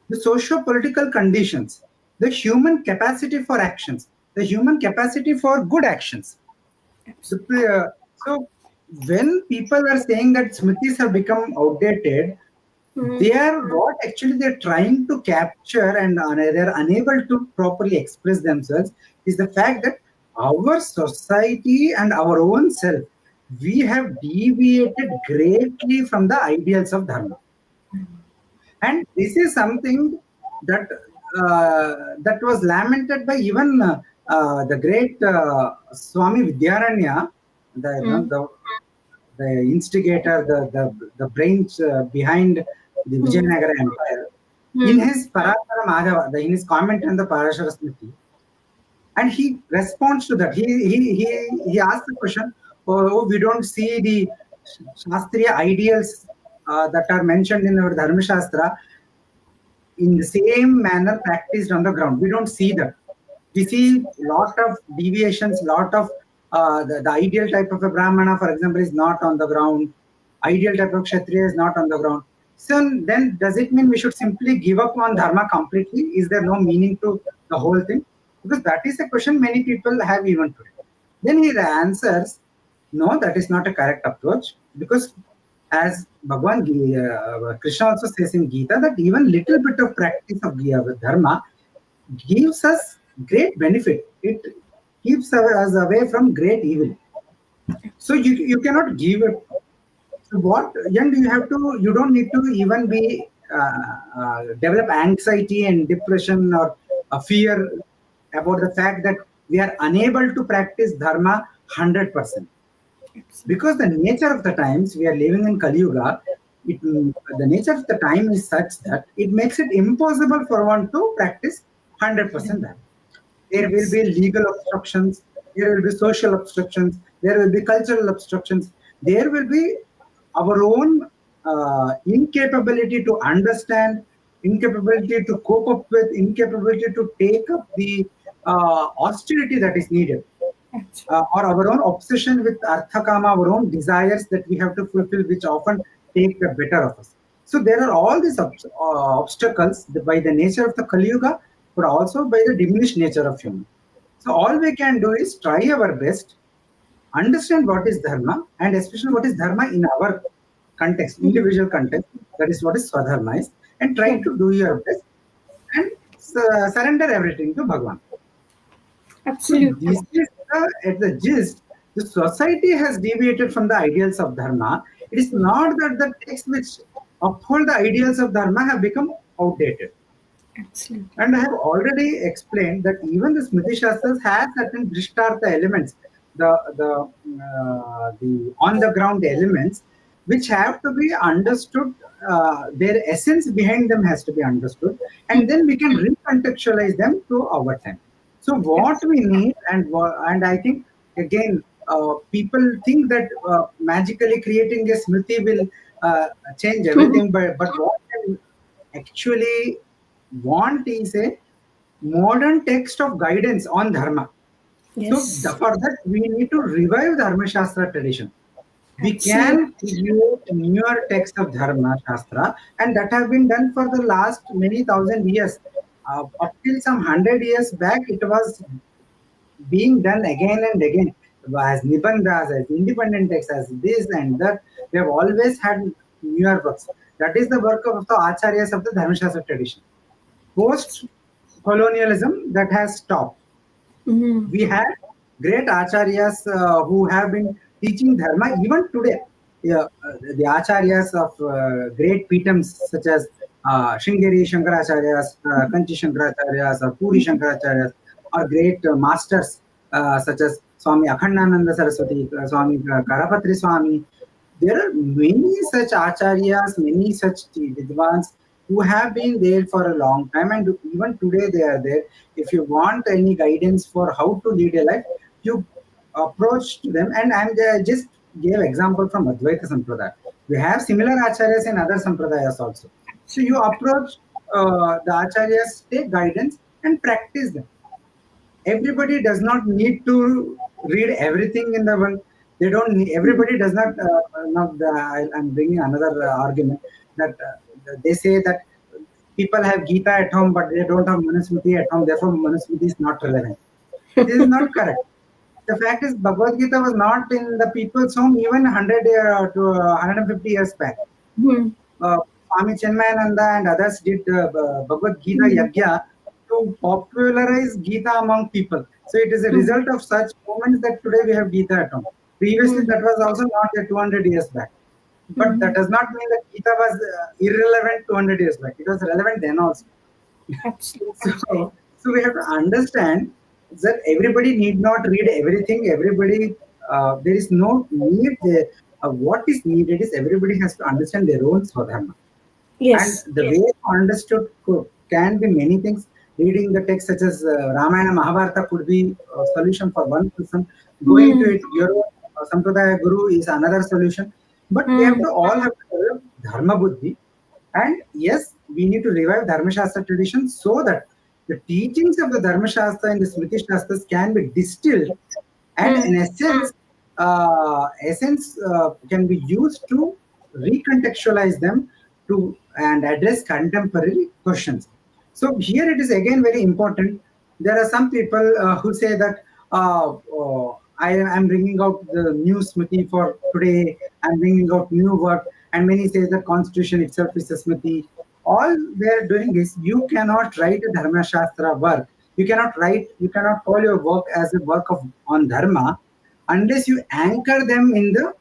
the socio-political conditions, the human capacity for actions, the human capacity for good actions. So when people are saying that Smrtis have become outdated, they are what actually they're trying to capture and they're unable to properly express themselves is the fact that our society and our own self, we have deviated greatly from the ideals of Dharma. And this is something that that was lamented by even the great Swami Vidyaranya, the instigator, the brains behind the Vijayanagara Empire. In his Parashara Madhava, in his comment on the Parashara Smriti, and he responds to that. He asked the question, oh, we don't see the Shastriya ideals that are mentioned in our Dharmashastra in the same manner practiced on the ground. We don't see that. We see lot of deviations, lot of the ideal type of a Brahmana, for example, is not on the ground. Ideal type of Kshatriya is not on the ground. So then does it mean we should simply give up on Dharma completely? Is there no meaning to the whole thing? Because that is a question many people have even today. Then he answers, no, that is not a correct approach, because as Bhagwan Krishna also says in Gita that even little bit of practice of Dharma gives us great benefit. It keeps us away from great evil. So you cannot give it. So what young you have to, you don't need to even be develop anxiety and depression or a fear about the fact that we are unable to practice Dharma 100%. Because the nature of the times we are living in Kali Yuga, the nature of the time is such that it makes it impossible for one to practice 100% Dharma. There will be legal obstructions, there will be social obstructions, there will be cultural obstructions, there will be our own incapability to understand, incapability to cope up with, incapability to take up the austerity that is needed. Or our own obsession with arthakama, our own desires that we have to fulfill, which often take the better of us. So there are all these obstacles by the nature of the Kali Yuga, but also by the diminished nature of human. So all we can do is try our best, understand what is Dharma, and especially what is Dharma in our context, individual context, that is what is Swadharma is, and try to do your best and surrender everything to Bhagwan. So Absolutely. this is at the gist. The society has deviated from the ideals of Dharma. It is not that the texts which uphold the ideals of Dharma have become outdated. Absolutely. And I have already explained that even the Smriti Shastras have certain drishtartha elements, the on the ground elements, which have to be understood. Their essence behind them has to be understood, and then we can recontextualize them to our time. So what we need, and I think again, people think that magically creating a Smriti will change everything, but what can actually want is a modern text of guidance on Dharma. So Yes. for that, we need to revive Dharma Shastra tradition. We can Absolutely. create newer texts of Dharma Shastra, and that have been done for the last many thousand years. Up till some 100 years back, it was being done again and again as Nibandhas, as independent texts, as this and that. We have always had newer works. That is the work of the Acharyas of the Dharma Shastra tradition. Post colonialism, that has stopped. We had great acharyas who have been teaching dharma even today. Yeah, the acharyas of great pitams such as Shringeri Shankaracharyas, Kanchi Shankaracharyas, or Puri Shankaracharyas, or great masters such as Swami Akhandananda Saraswati, Swami Karapatri Swami. There are many such acharyas, many such vidwans who have been there for a long time, and even today they are there. If you want any guidance for how to lead a life, you approach to them. And just gave example from Advaita Sampradaya. We have similar acharyas in other sampradayas also. So you approach the acharyas, take guidance, and practice them. Everybody does not need to read everything in the world. They don't need, everybody does not, not I'm bringing another argument that they say that people have Gita at home, but they don't have Manusmriti at home, therefore Manusmriti is not relevant. This is not correct. The fact is, Bhagavad Gita was not in the people's home even 100 to 150 years back. Hmm. Swami Chenmayananda and others did Bhagavad Gita Hmm. Yagya to popularize Gita among people. So it is a Hmm. result of such movements that today we have Gita at home. Previously, Hmm. that was also not there 200 years back. But that Hmm. does not mean that Gita was irrelevant 200 years back. It was relevant then also. Absolutely. So we have to understand that everybody need not read everything. Everybody, there is no need. What is needed is everybody has to understand their own Swadharma. And Yes. the way understood can be many things. Reading the text such as Ramayana, Mahabharata could be a solution for one person. Going to Hmm. it, your own Sampradaya Guru is another solution. But we have Hmm. to all have to develop Dharma Buddhi. And yes, we need to revive Dharma Shastra tradition so that the teachings of the Dharma Shastra and the Smriti Shastras can be distilled, and Hmm. in essence can be used to recontextualize them to and address contemporary questions. So here it is again very important. There are some people who say that I am bringing out the new Smriti for today. I'm bringing out new work, and many say the Constitution itself is a Smriti. All they are doing is you cannot write a Dharma Shastra work. You cannot call your work as a work of on Dharma unless you anchor them in the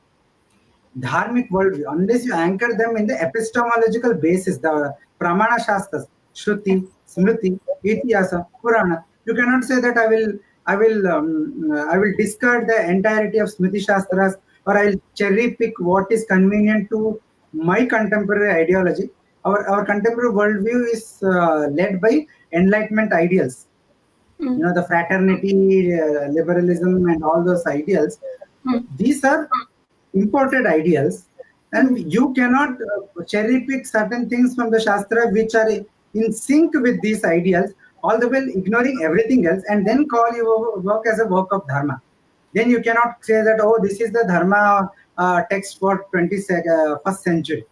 dharmic worldview, unless you anchor them in the epistemological basis, the Pramana Shastras, Shruti, Smriti, Itihasa, Purana. You cannot say that I will discard the entirety of Smriti Shastras, or I'll cherry pick what is convenient to my contemporary ideology. Our contemporary worldview is led by Enlightenment ideals. Hmm. The fraternity, liberalism, and all those ideals. Hmm. These are imported ideals, Hmm. and you cannot cherry pick certain things from the Shastra which are in sync with these ideals, all the while ignoring everything else, and then call your work as a work of Dharma. Then you cannot say that, oh, this is the Dharma text for 21st century.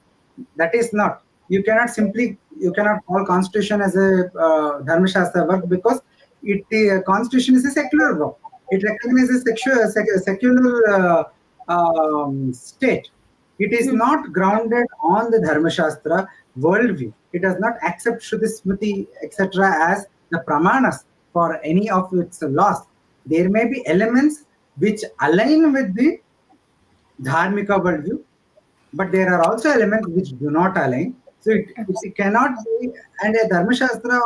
That is not. You cannot call Constitution as a Dharma Shastra work, because Constitution is a secular work. It recognizes secular state. It is Hmm. not grounded on the Dharma Shastra worldview. It does not accept Shruti, Smriti, etc. as the pramanas for any of its laws. There may be elements which align with the Dharmika worldview, but there are also elements which do not align. So it cannot be, and a Dharma Shastra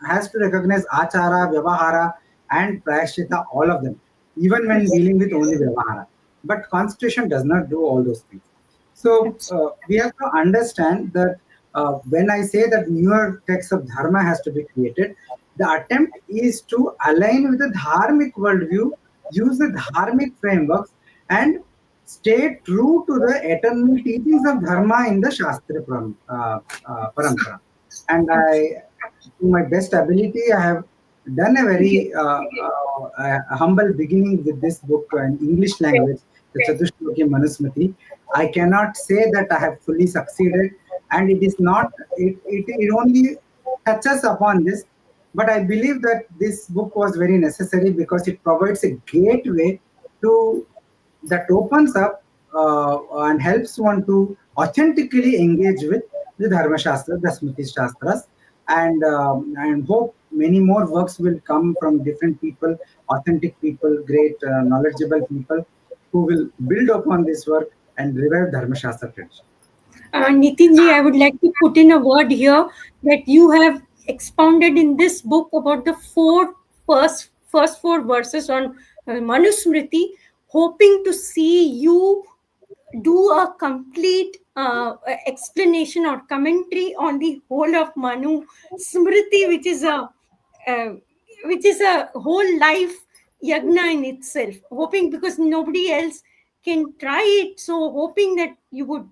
has to recognize Achara, Vyavahara, and Prayashita, all of them, even when Yes. dealing with only Vyavahara. But Constitution does not do all those things. So Absolutely. we have to understand that when I say that newer text of Dharma has to be created, the attempt is to align with the Dharmic worldview, use the Dharmic frameworks, and stay true to the eternal teachings of Dharma in the Shastra Parampara. And to my best ability, I have done a very humble beginning with this book in English language, the Chatuh Shloki Manusmriti. I cannot say that I have fully succeeded, and it is not, it only touches upon this. But I believe that this book was very necessary because it provides a gateway to that opens up and helps one to authentically engage with the Dharma Shastra, the Smriti Shastras, and hope many more works will come from different people, authentic people, great knowledgeable people who will build upon this work and revive Dharma Shastra tradition. Nitinji, I would like to put in a word here that you have expounded in this book about the first four verses on Manusmriti, hoping to see you do a complete explanation or commentary on the whole of Manu Smriti, uh, which is a whole life yagna in itself. Hoping, because nobody else can try it, so hoping that you would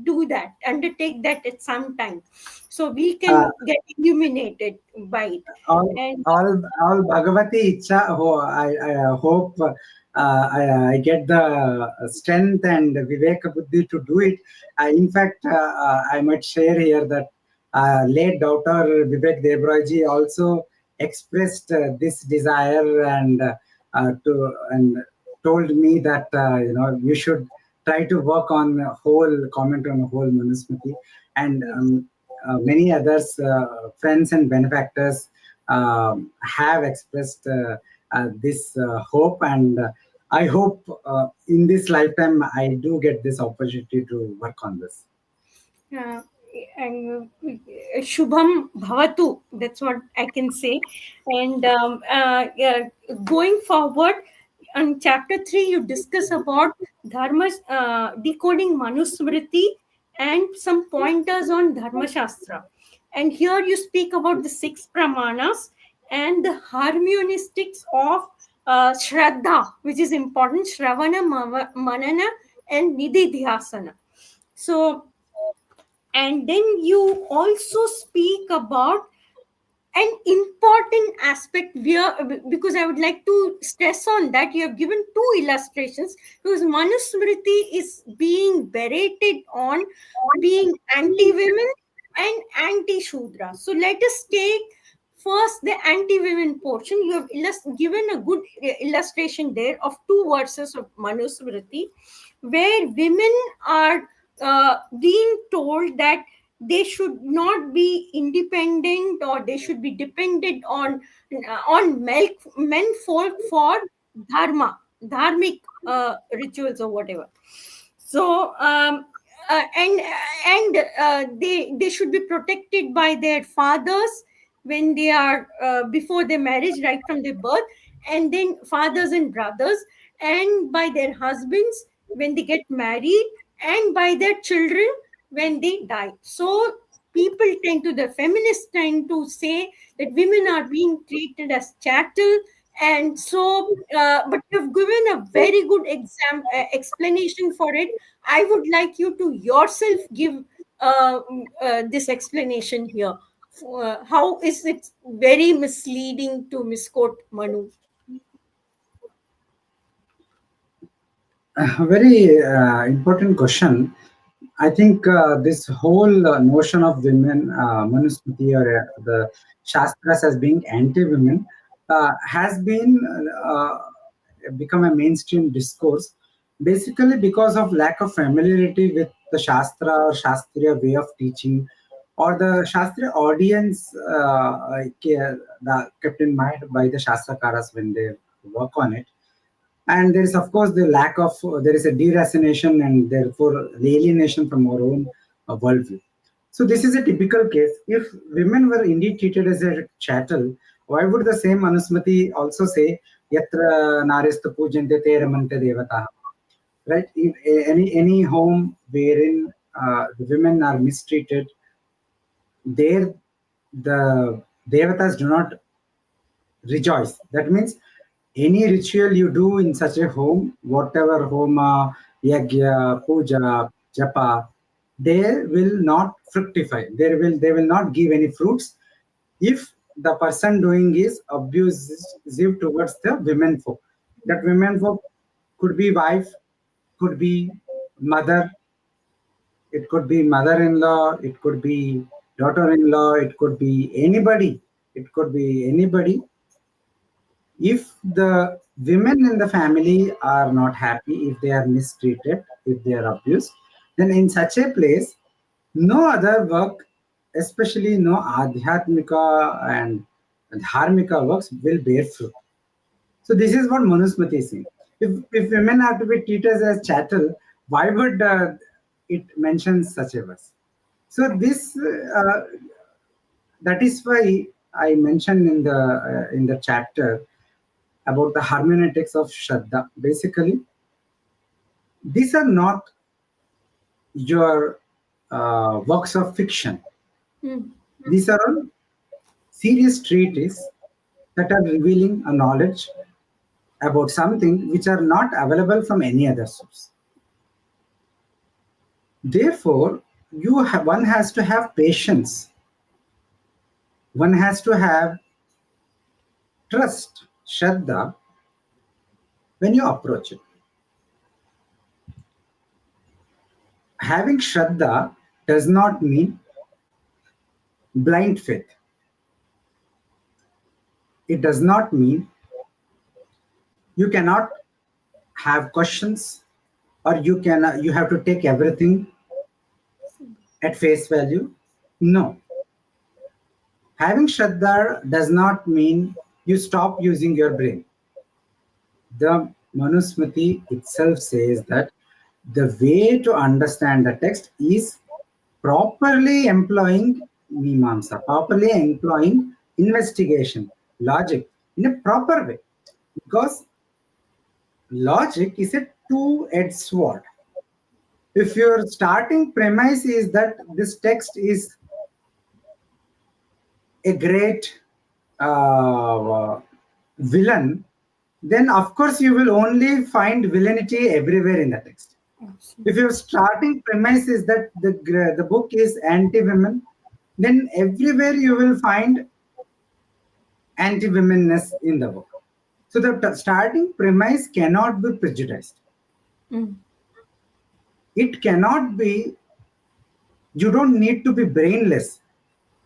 do that, undertake that at some time, so we Uh, can get illuminated by it. all And all Bhagavati Icha. I hope I get the strength and viveka buddhi to do it. In fact, I might share here that late daughter Vivek Debraj also expressed this desire and told me that you should try to work on a whole comment on a whole Manusmriti, and Yes. many others friends and benefactors have expressed this hope, and I hope in this lifetime I do get this opportunity to work on this. Uh, and Shubham Bhavatu, that's what I can say. And yeah, going forward, on chapter 3, you discuss about Dharma, decoding Manusmriti and some pointers on Dharmashastra. And here you speak about the six pramanas and the harmonistics of Shraddha, which is important, Shravana, Manana, and Nidhi Dhyasana. So, and then you also speak about an important aspect where, because I would like to stress on that, you have given two illustrations, because Manusmriti is being berated on being anti-women and anti-shudra. So let us take first the anti-women portion. You have given a good illustration there of two verses of Manusmriti where women are being told that they should not be independent, or they should be dependent on men folk for dharmic rituals or whatever. So they should be protected by their fathers when they are before their marriage, right from their birth, and then fathers and brothers, and by their husbands when they get married, and by their children when they die. So people tend to, the feminists tend to say that women are being treated as chattel. And so but you've given a very good explanation for it. I would like you to yourself give this explanation here. How is it very misleading to misquote Manu? A very important question. I think this whole notion of women, Manusmriti or the Shastras as being anti-women, has been become a mainstream discourse, basically because of lack of familiarity with the Shastra or Shastriya way of teaching, or the Shastriya audience kept in mind by the Shastrakaras when they work on it. And there is of course the lack of there is a deracination and therefore the alienation from our own worldview. So this is a typical case. If women were indeed treated as a chattel, why would the same Manusmriti also say yatra naristu pujante te ramante devata, right? If any home wherein the women are mistreated, there the devatas do not rejoice. That means any ritual you do in such a home, whatever homa, yagya, puja, japa, they will not fructify. They will not give any fruits if the person doing is abusive towards the women folk. That women folk could be wife, could be mother, it could be mother-in-law, it could be daughter-in-law, it could be anybody. It could be anybody. If the women in the family are not happy, if they are mistreated, if they are abused, then in such a place, no other work, especially no adhyatmika and dharmika works, will bear fruit. So this is what Manusmriti is saying. If women are to be treated as chattel, why would it mention such a verse? So this that is why I mentioned in the chapter about the hermeneutics of Shraddha. Basically, these are not your works of fiction. Hmm. These are all serious treatises that are revealing a knowledge about something which are not available from any other source. Therefore, one has to have patience. One has to have trust, Shraddha, when you approach it. Having Shraddha does not mean blind faith. It does not mean you cannot have questions, or you have to take everything at face value. No. Having Shraddha does not mean you stop using your brain. The Manusmriti itself says that the way to understand the text is properly employing mimamsa, properly employing investigation, logic in a proper way. Because logic is a two-edged sword. If your starting premise is that this text is a great villain, then of course you will only find villainity everywhere in the text. If your starting premise is that the book is anti-women, then everywhere you will find anti-womenness in the book. So the starting premise cannot be prejudiced. It cannot be. You don't need to be brainless.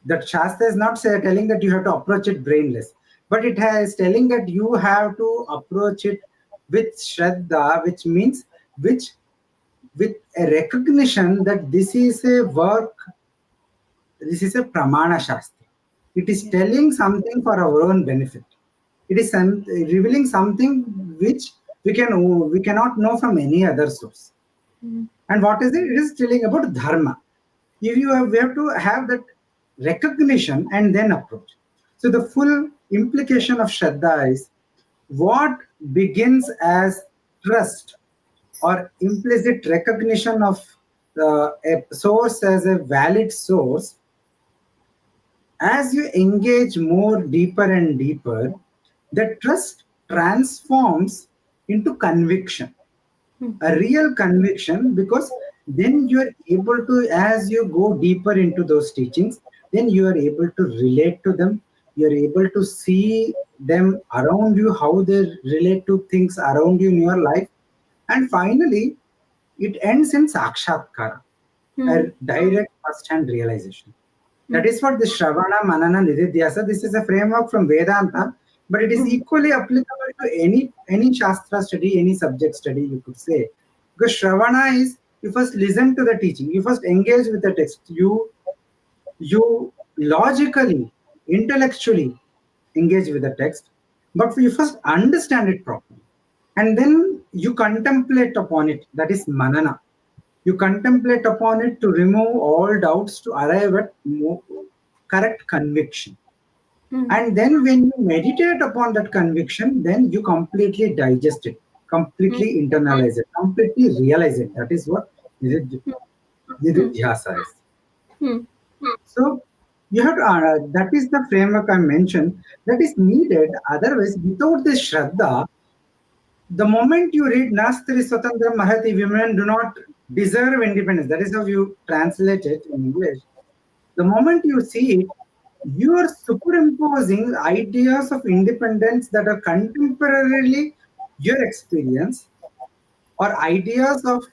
That Shastra is not telling that you have to approach it brainless, but it is telling that you have to approach it with Shraddha, which means with a recognition that this is a work, this is a Pramana Shastra. It is telling something for our own benefit. It is revealing something which we cannot know from any other source. And what is it? It is telling about dharma. We have to have that recognition and then approach. So the full implication of Shraddha is what begins as trust or implicit recognition of a source as a valid source. As you engage more deeper and deeper, the trust transforms into conviction, a real conviction, because then you are able to, as you go deeper into those teachings, then you are able to relate to them. You are able to see them around you, how they relate to things around you in your life. And finally, it ends in sakshatkara, a direct first-hand realization. That is what the Shravana, Manana, Nididhyasa. This is a framework from Vedanta, but it is equally applicable to any Shastra study, any subject study, you could say. Because Shravana is, you first listen to the teaching, you first engage with the text, you logically, intellectually engage with the text, but you first understand it properly. And then you contemplate upon it, that is Manana. You contemplate upon it to remove all doubts, to arrive at correct conviction. And then when you meditate upon that conviction, then you completely digest it, completely internalize it, completely realize it. That is what Nididhyasa is. So you have to, that is the framework I mentioned, that is needed. Otherwise, without this Shraddha, the moment you read Nastri Swatantra Mahati, women do not deserve independence. That is how you translate it in English. The moment you see it, you are superimposing ideas of independence that are contemporarily your experience, or ideas of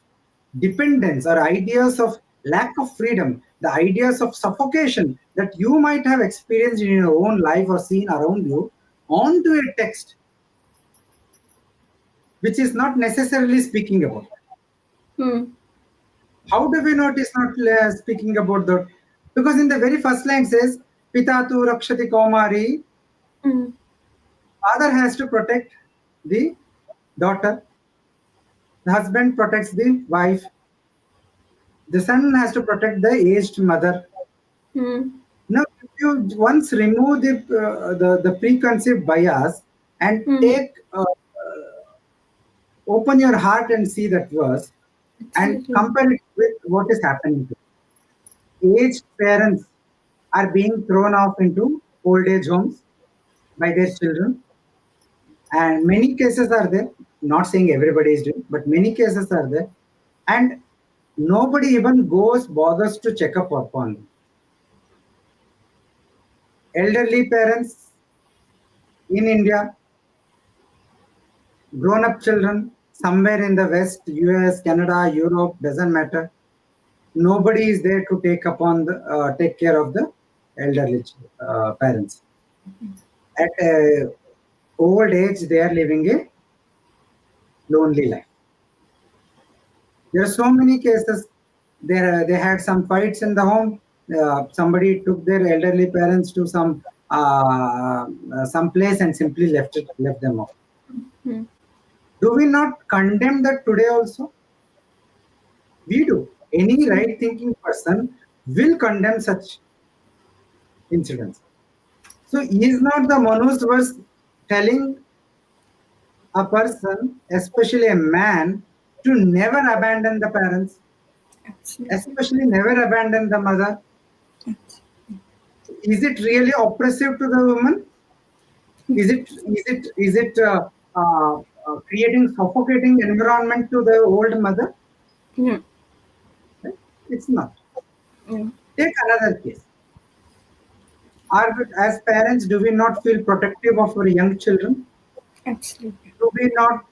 dependence, or ideas of lack of freedom, the ideas of suffocation that you might have experienced in your own life or seen around you, onto a text which is not necessarily speaking about. How do we know it is not speaking about that? Because in the very first line it says, Pita tu rakshati kaumari, father has to protect the daughter, the husband protects the wife, the son has to protect the aged mother. Now, if you once remove the preconceived bias and take open your heart and see that verse and compare it with what is happening to aged parents are being thrown off into old age homes by their children, and many cases are there, not saying everybody is doing, but many cases are there, and nobody even bothers to check up upon them. Elderly parents in India, grown-up children, somewhere in the West, US, Canada, Europe, doesn't matter. Nobody is there to take care of the elderly parents. At old age, they are living a lonely life. There are so many cases. There they had some fights in the home. Somebody took their elderly parents to some place and simply left them off. Hmm. Do we not condemn that today also? We do. Any right thinking person will condemn such incidents. So is not the Manu's verse telling a person, especially a man, to never abandon the parents, Absolutely. especially never abandon the mother? Is it really oppressive to the woman? Is it creating suffocating environment to the old mother? Hmm. Right? It's not. Hmm. Take another case. As parents, do we not feel protective of our young children? Absolutely. Do we not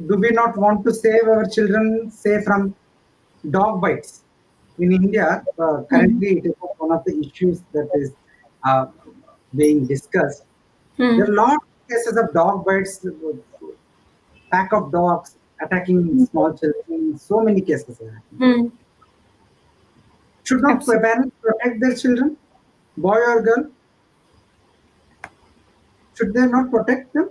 do we not want to save our children, say, from dog bites? In India, Hmm. currently it is one of the issues that is uh, being discussed. There Hmm. are a lot of cases of dog bites, pack of dogs attacking small children. So many cases are happening. Hmm. Should not Absolutely. parents protect their children, boy or girl? Should they not protect them?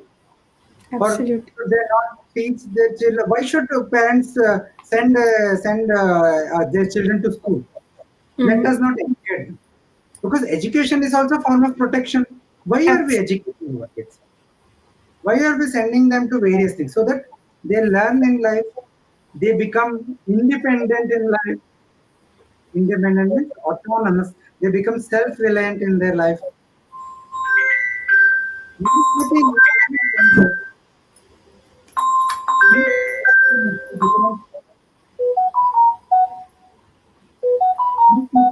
Or Absolutely. should they not teach their children? Why should parents send their children to school? Let Hmm. us not educate them. Because education is also a form of protection. Why are we Absolutely. educating our kids? Why are we sending them to various things? So that they learn in life, they become independent in life. Independent means autonomous. They become self-reliant in their life. Once putting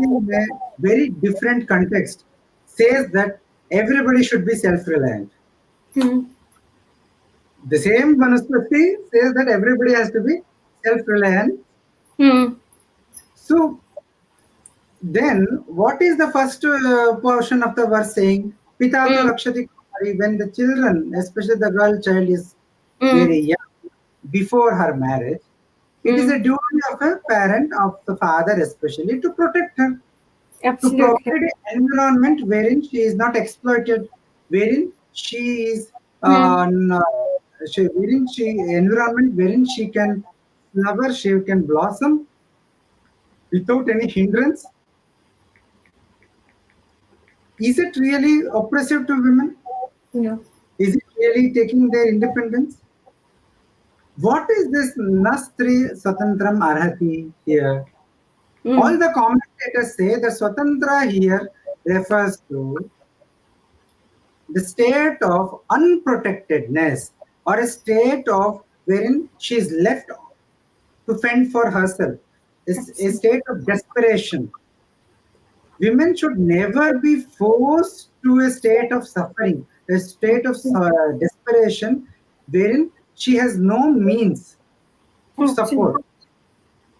in a very different context says that everybody should be self-reliant. Hmm. The same Manusmriti says that everybody has to be self-reliant. Hmm. So then, what is the first portion of the verse saying? Pita tu Hmm. lakshati kumari, when the children, especially the girl child, is Hmm. very young before her marriage, it is Hmm. a duty of a parent, of the father especially, to protect her, to Absolutely. provide an environment wherein she is not exploited, wherein she is Hmm. wherein she environment wherein she can flower, she can blossom without any hindrance. Is it really oppressive to women? Yeah. Is it really taking their independence? What is this Nastri Swatantram Arhati here? Hmm. All the commentators say the Swatantra here refers to the state of unprotectedness, or a state of wherein she is left to fend for herself, is a Absolutely. state of desperation. Women should never be forced to a state of suffering, a state of desperation wherein she has no means of Absolutely. support.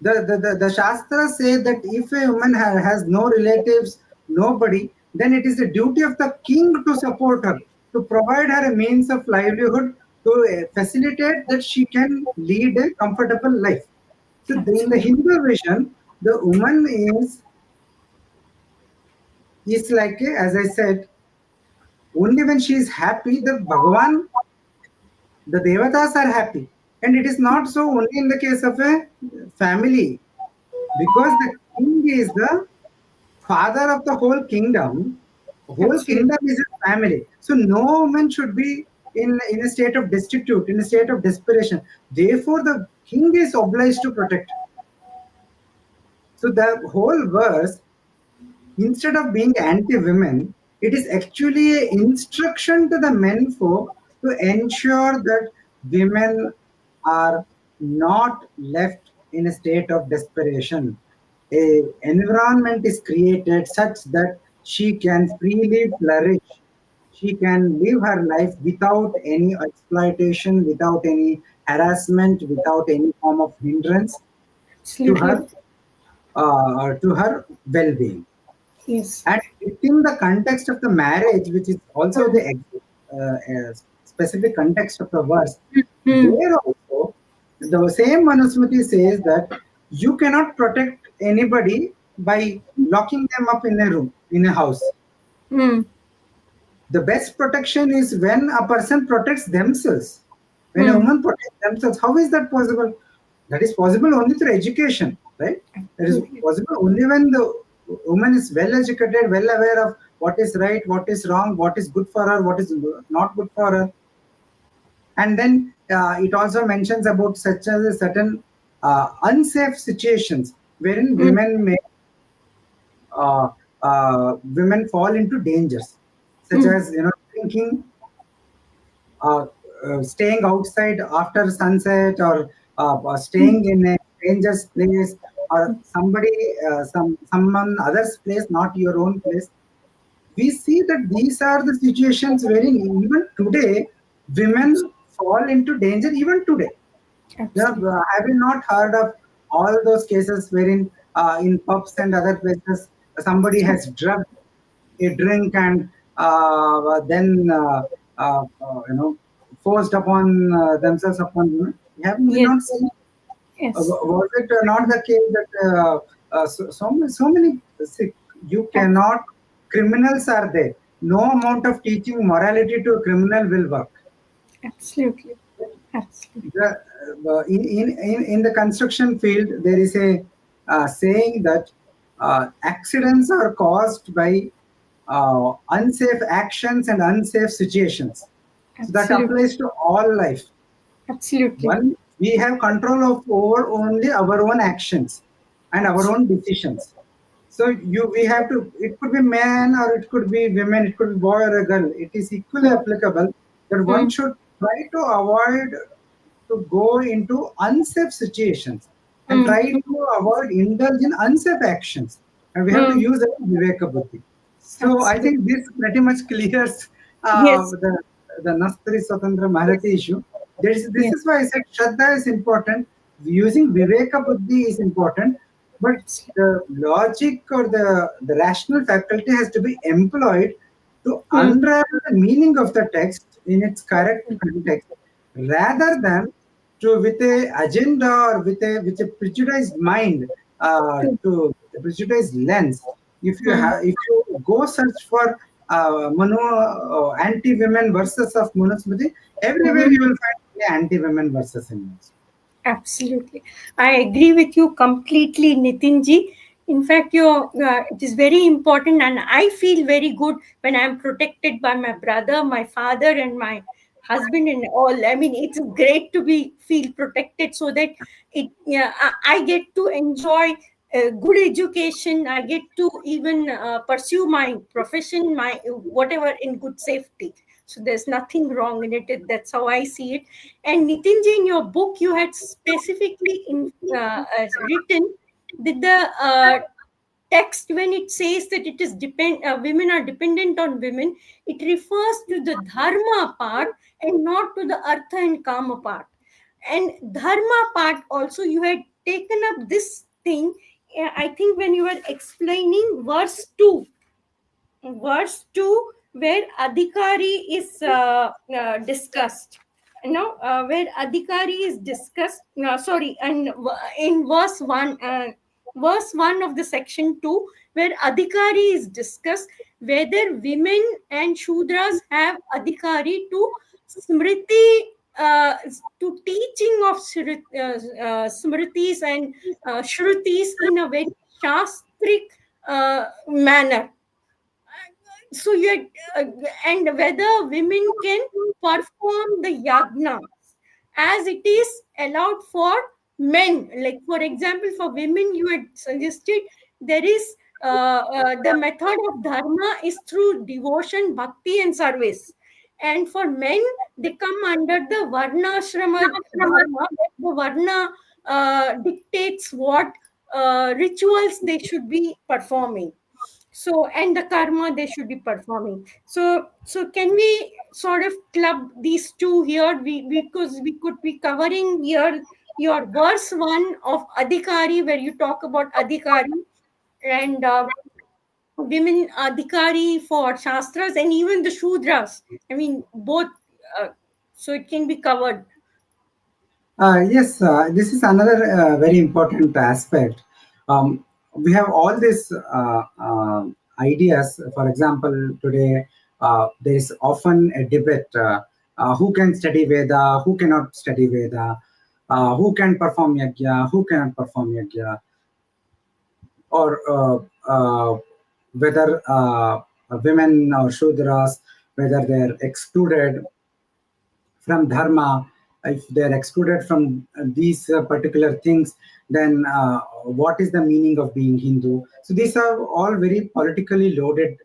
The Shastras say that if a woman has no relatives, nobody, then it is the duty of the king to support her, to provide her a means of livelihood, to facilitate that she can lead a comfortable life. So in the Absolutely. Hindu vision, the woman is like as I said, only when she is happy, the Bhagavan, the Devatas are happy. And it is not so only in the case of a family, because the king is the father of the whole kingdom. Whole Absolutely. kingdom is a family. So no woman should be in a state of destitute, in a state of desperation. Therefore, the king is obliged to protect. So the whole verse, instead of being anti-women, it is actually an instruction to the men folk to ensure that women are not left in a state of desperation. A environment is created such that she can freely flourish. she can live her life without any exploitation, without any harassment, without any form of hindrance to Absolutely. her well-being. Yes. And within the context of the marriage, which is also the specific context of the verse, Hmm. there also the same Manusmriti says that you cannot protect anybody by locking them up in a room, in a house. Hmm. The best protection is when a person protects themselves. When a Hmm. woman protects themselves, how is that possible? That is possible only through education, right? That is Absolutely. possible only when the woman is well educated, well aware of what is right, what is wrong, what is good for her, what is not good for her. And then it also mentions about such as a certain unsafe situations wherein Hmm. uh, women fall into dangers, such Hmm. as drinking, uh, staying outside after sunset, or Hmm. staying in a stranger's place, or someone other's place, not your own place. We see that these are the situations wherein even today women fall into danger. Even today, Absolutely. have you not heard of all those cases wherein in pubs and other places somebody has drugged a drink and then forced upon themselves upon women? Haven't we Yes. not seen? Yes. Was it not the case that so many see, you Ab- cannot, criminals are there. No amount of teaching morality to a criminal will work. Absolutely. Absolutely. In the construction field, there is a saying that accidents are caused by unsafe actions and unsafe situations. So that Absolutely. applies to all life. Absolutely. One, we have control of over only our own actions and our own decisions. So we have to. It could be man or it could be women. It could be boy or a girl. It is equally Hmm. applicable that one Hmm. should try to avoid to go into unsafe situations and Hmm. try to avoid indulge in unsafe actions. And we have to Hmm. use our Viveka Buddhi. So I Absolutely. think this pretty much clears Yes. the Nastri Swatantra Maharati Yes. issue. This Yes. is why I said Shraddha is important. Using Viveka Buddhi is important, but Absolutely. the logic or the rational faculty has to be employed to Hmm. unravel the meaning of the text in its correct context, rather than to with a agenda or with a prejudiced mind, True. to a prejudiced lens. Hmm. If you go search for Manu anti-women verses of Manusmriti, everywhere Mhm. you will find anti-women verses in Manusmriti. Absolutely. I agree with you completely, Nitinji. In fact, it is very important, and I feel very good when I'm protected by my brother, my father, and my husband, and all. I mean, it's great to be feel protected so that I get to enjoy good education. I get to even pursue my profession, my whatever in good safety. So there's nothing wrong in it. That's how I see it. And Nitinji, in your book, you had specifically written that the text, when it says that it is women are dependent on women, it refers to the dharma part and not to the artha and kama part. And dharma part also, you had taken up this thing. I think when you were explaining verse 2 where adhikari is discussed, where adhikari is discussed, sorry, and in verse 1 of the section 2 where adhikari is discussed, whether women and shudras have adhikari to smriti, to teaching of smritis and shrutis in a very shastric manner. So you uh, and whether women can perform the yagna as it is allowed for men. Like for example, for women, you had suggested there is the method of dharma is through devotion, bhakti, and service. And for men, they come under the varna ashrama dharma, where the varna dictates what rituals they should be performing. So, and the karma they should be performing. So can we sort of club these two here? Because we could be covering here your verse one of Adhikari, where you talk about Adhikari and women Adhikari for Shastras, and even the Shudras. I mean, both. Uh, so it can be covered. Yes, this is another very important aspect. We have all these ideas. For example, today there is often a debate: who can study Veda, who cannot study Veda, who can perform yajna, who cannot perform yajna, or whether women or Shudras, whether they're excluded from dharma. If they're excluded from these particular things, then what is the meaning of being Hindu? So these are all very politically loaded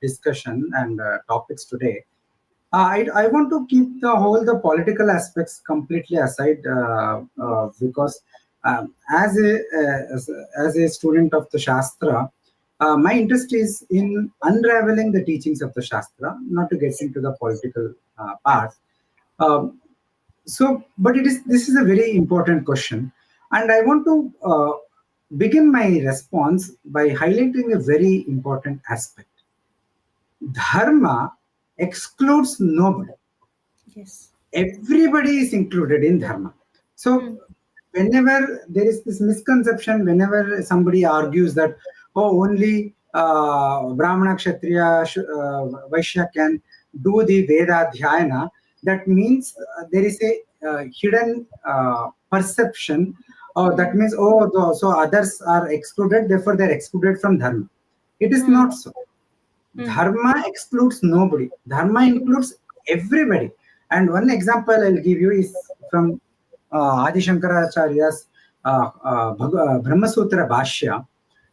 discussion and topics today. I want to keep the political aspects completely aside, because as a student of the Shastra, my interest is in unraveling the teachings of the Shastra, not to get into the political part. Um, but this is a very important question, and I want to begin my response by highlighting a very important aspect. Dharma excludes nobody. Yes. Everybody is included in dharma. So whenever there is this misconception, whenever somebody argues that only Brahmana, Kshatriya, Vaishya can do the Veda Dhyana, that means there is a hidden perception. That means, so others are excluded, therefore they're excluded from dharma. It is not so. Dharma excludes nobody. Dharma includes everybody. And one example I'll give you is from Adi Shankaracharya's Brahma Sutra Bhashya,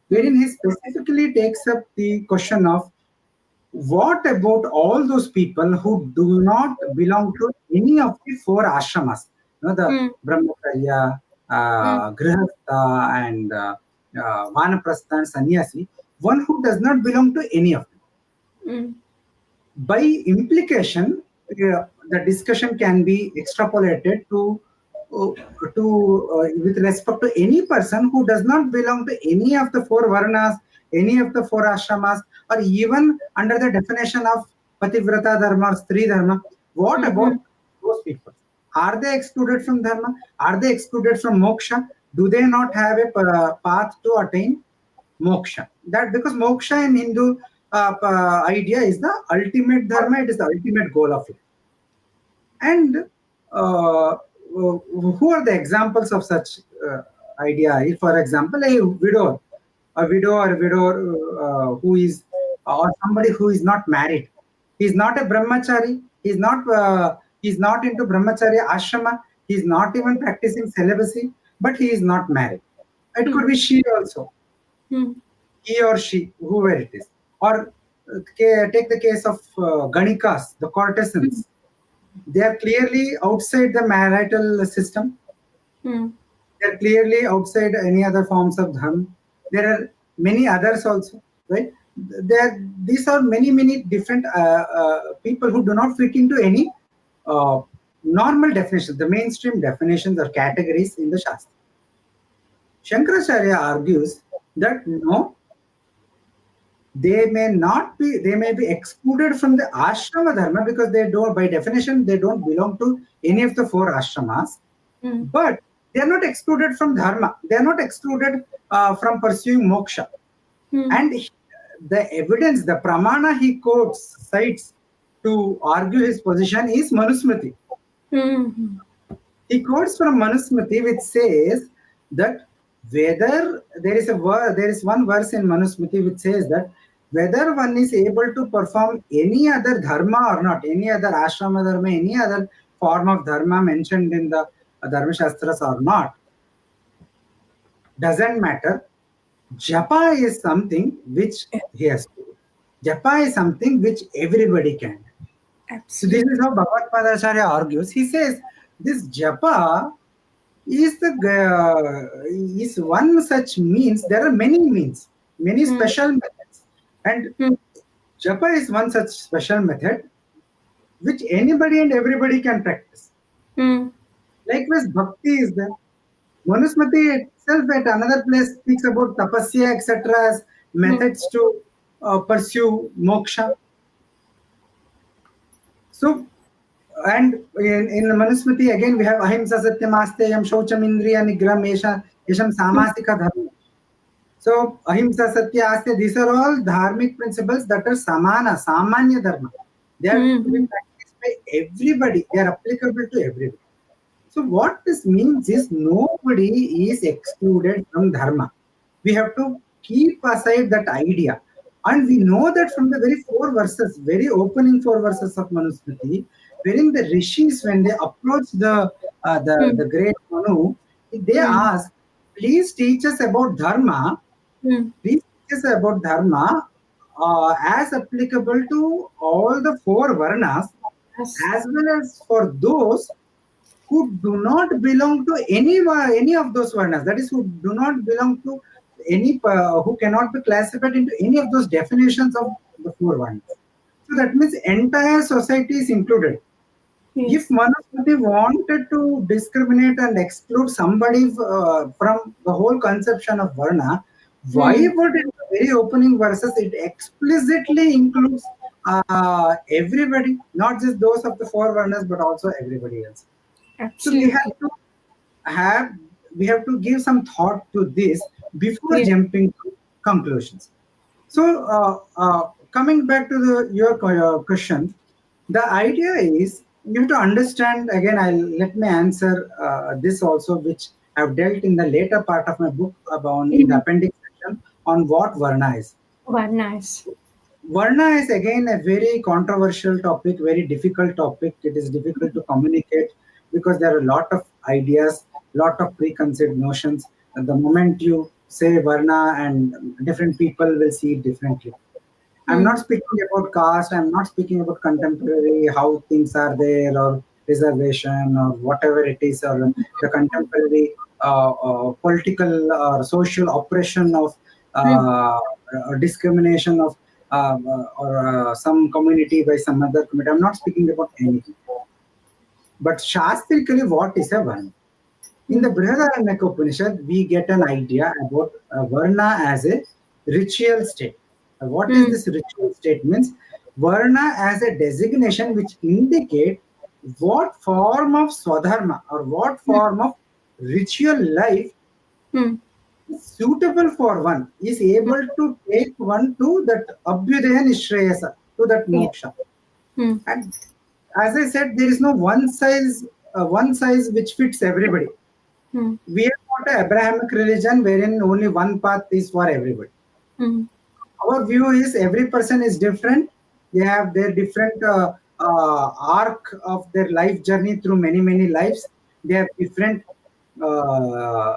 wherein he specifically takes up the question of what about all those people who do not belong to any of the four ashramas, the Brahmacharya, Grihastha, and Vanaprastha and Sannyasi, one who does not belong to any of them. By implication, the discussion can be extrapolated to with respect to any person who does not belong to any of the four varnas, any of the four ashramas, or even under the definition of pativrata dharma or stri dharma. What about those people? Are they excluded from dharma? Are they excluded from moksha? Do they not have a path to attain moksha? That because moksha in Hindu idea is the ultimate dharma, it is the ultimate goal of life. And who are the examples of such idea? If, for example, a widow or a widow who is, or somebody who is not married, he is not a brahmachari, he is not into brahmacharya ashrama, he is not even practicing celibacy, but he is not married. It could be she also, he or she, whoever it is. Or take the case of Ganikas, the courtesans. They are clearly outside the marital system. They are clearly outside any other forms of dharma. There are many others also, right? These are many different people who do not fit into any normal definitions, the mainstream definitions or categories in the Shastra. Shankaracharya argues that no, they may be excluded from the ashrama dharma because they don't, by definition, they don't belong to any of the four ashramas. But they are not excluded from dharma. They are not excluded from pursuing moksha. And the evidence, the pramana he cites to argue his position is Manusmriti. He quotes from Manusmriti which says that whether there is one verse in Manusmriti which says that whether one is able to perform any other dharma or not, any other ashrama dharma, any other form of dharma mentioned in the Dharmashastras or not, doesn't matter. Japa is something which he has to do. Japa is something which everybody can do. So this is how Bhagavad Padacharya argues. He says this japa is one such means. There are many means, many special methods. And Hmm. japa is one such special method which anybody and everybody can practice. Hmm. Likewise, bhakti is there. Manusmriti itself at another place speaks about tapasya, etc., as Hmm. methods to pursue moksha. So, and in Manusmriti again we have ahimsa satyamasteyam shaucham indriya nigram yesham Hmm. samasika dharma. So, ahimsa satya aste, these are all dharmic principles that are samana, samanya dharma. They have to be Hmm. practiced by everybody. They are applicable to everybody. So what this means is nobody is excluded from dharma. We have to keep aside that idea. And we know that from the very four verses, very opening four verses of Manusmriti, wherein the rishis, when they approach Hmm. the great Manu, they Hmm. ask, please teach us about dharma, Hmm. please teach us about dharma as applicable to all the four varnas, Yes. as well as for those who do not belong to any of those varnas, that is, who do not belong to any, who cannot be classified into any of those definitions of the four varnas. So that means entire society is included. If Yes. Manusmriti wanted to discriminate and exclude somebody from the whole conception of Varna, why Hmm. would in the very opening verses it explicitly includes everybody, not just those of the four Varnas, but also everybody else? So Absolutely. have we have to give some thought to this before Yeah. jumping to conclusions. So, coming back to your question, the idea is you have to understand. Again, I'll let me answer this also, which I've dealt in the later part of my book about in the Hmm. appendix section on what Varna is. Nice. Varna is again a very controversial topic, very difficult topic. It is difficult to communicate because there are a lot of ideas, lot of preconceived notions. And the moment you say Varna, and different people will see it differently. I'm Hmm. not speaking about caste. I'm not speaking about contemporary how things are there, or reservation, or whatever it is, or the contemporary political or social oppression of Hmm. discrimination of or some community by some other community. I'm not speaking about anything. But shastrically, what is a varna? In the Hmm. Brihadaranyaka Upanishad, we get an idea about Varna as a ritual state. What is Hmm. this ritual state? Means Varna as a designation which indicate what form of swadharma or what Hmm. form of ritual life Hmm. is suitable for one, is Hmm. able to take one to that abhyudaya nishreyasa, to that Yeah. moksha. Hmm. And as I said, there is no one size which fits everybody. Hmm. We are not an Abrahamic religion wherein only one path is for everybody. Hmm. Our view is every person is different. They have their different arc of their life journey through many lives. They have different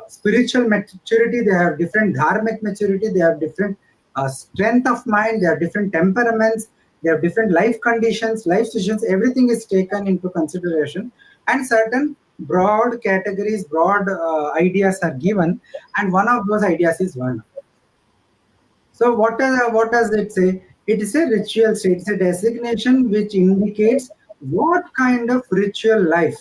spiritual maturity. They have different dharmic maturity. They have different strength of mind. They have different temperaments. They have different life conditions, life situations. Everything is taken into consideration, and certain broad categories, broad ideas are given. And one of those ideas is one. So what does it say? It is a ritual state. It's a designation which indicates what kind of ritual life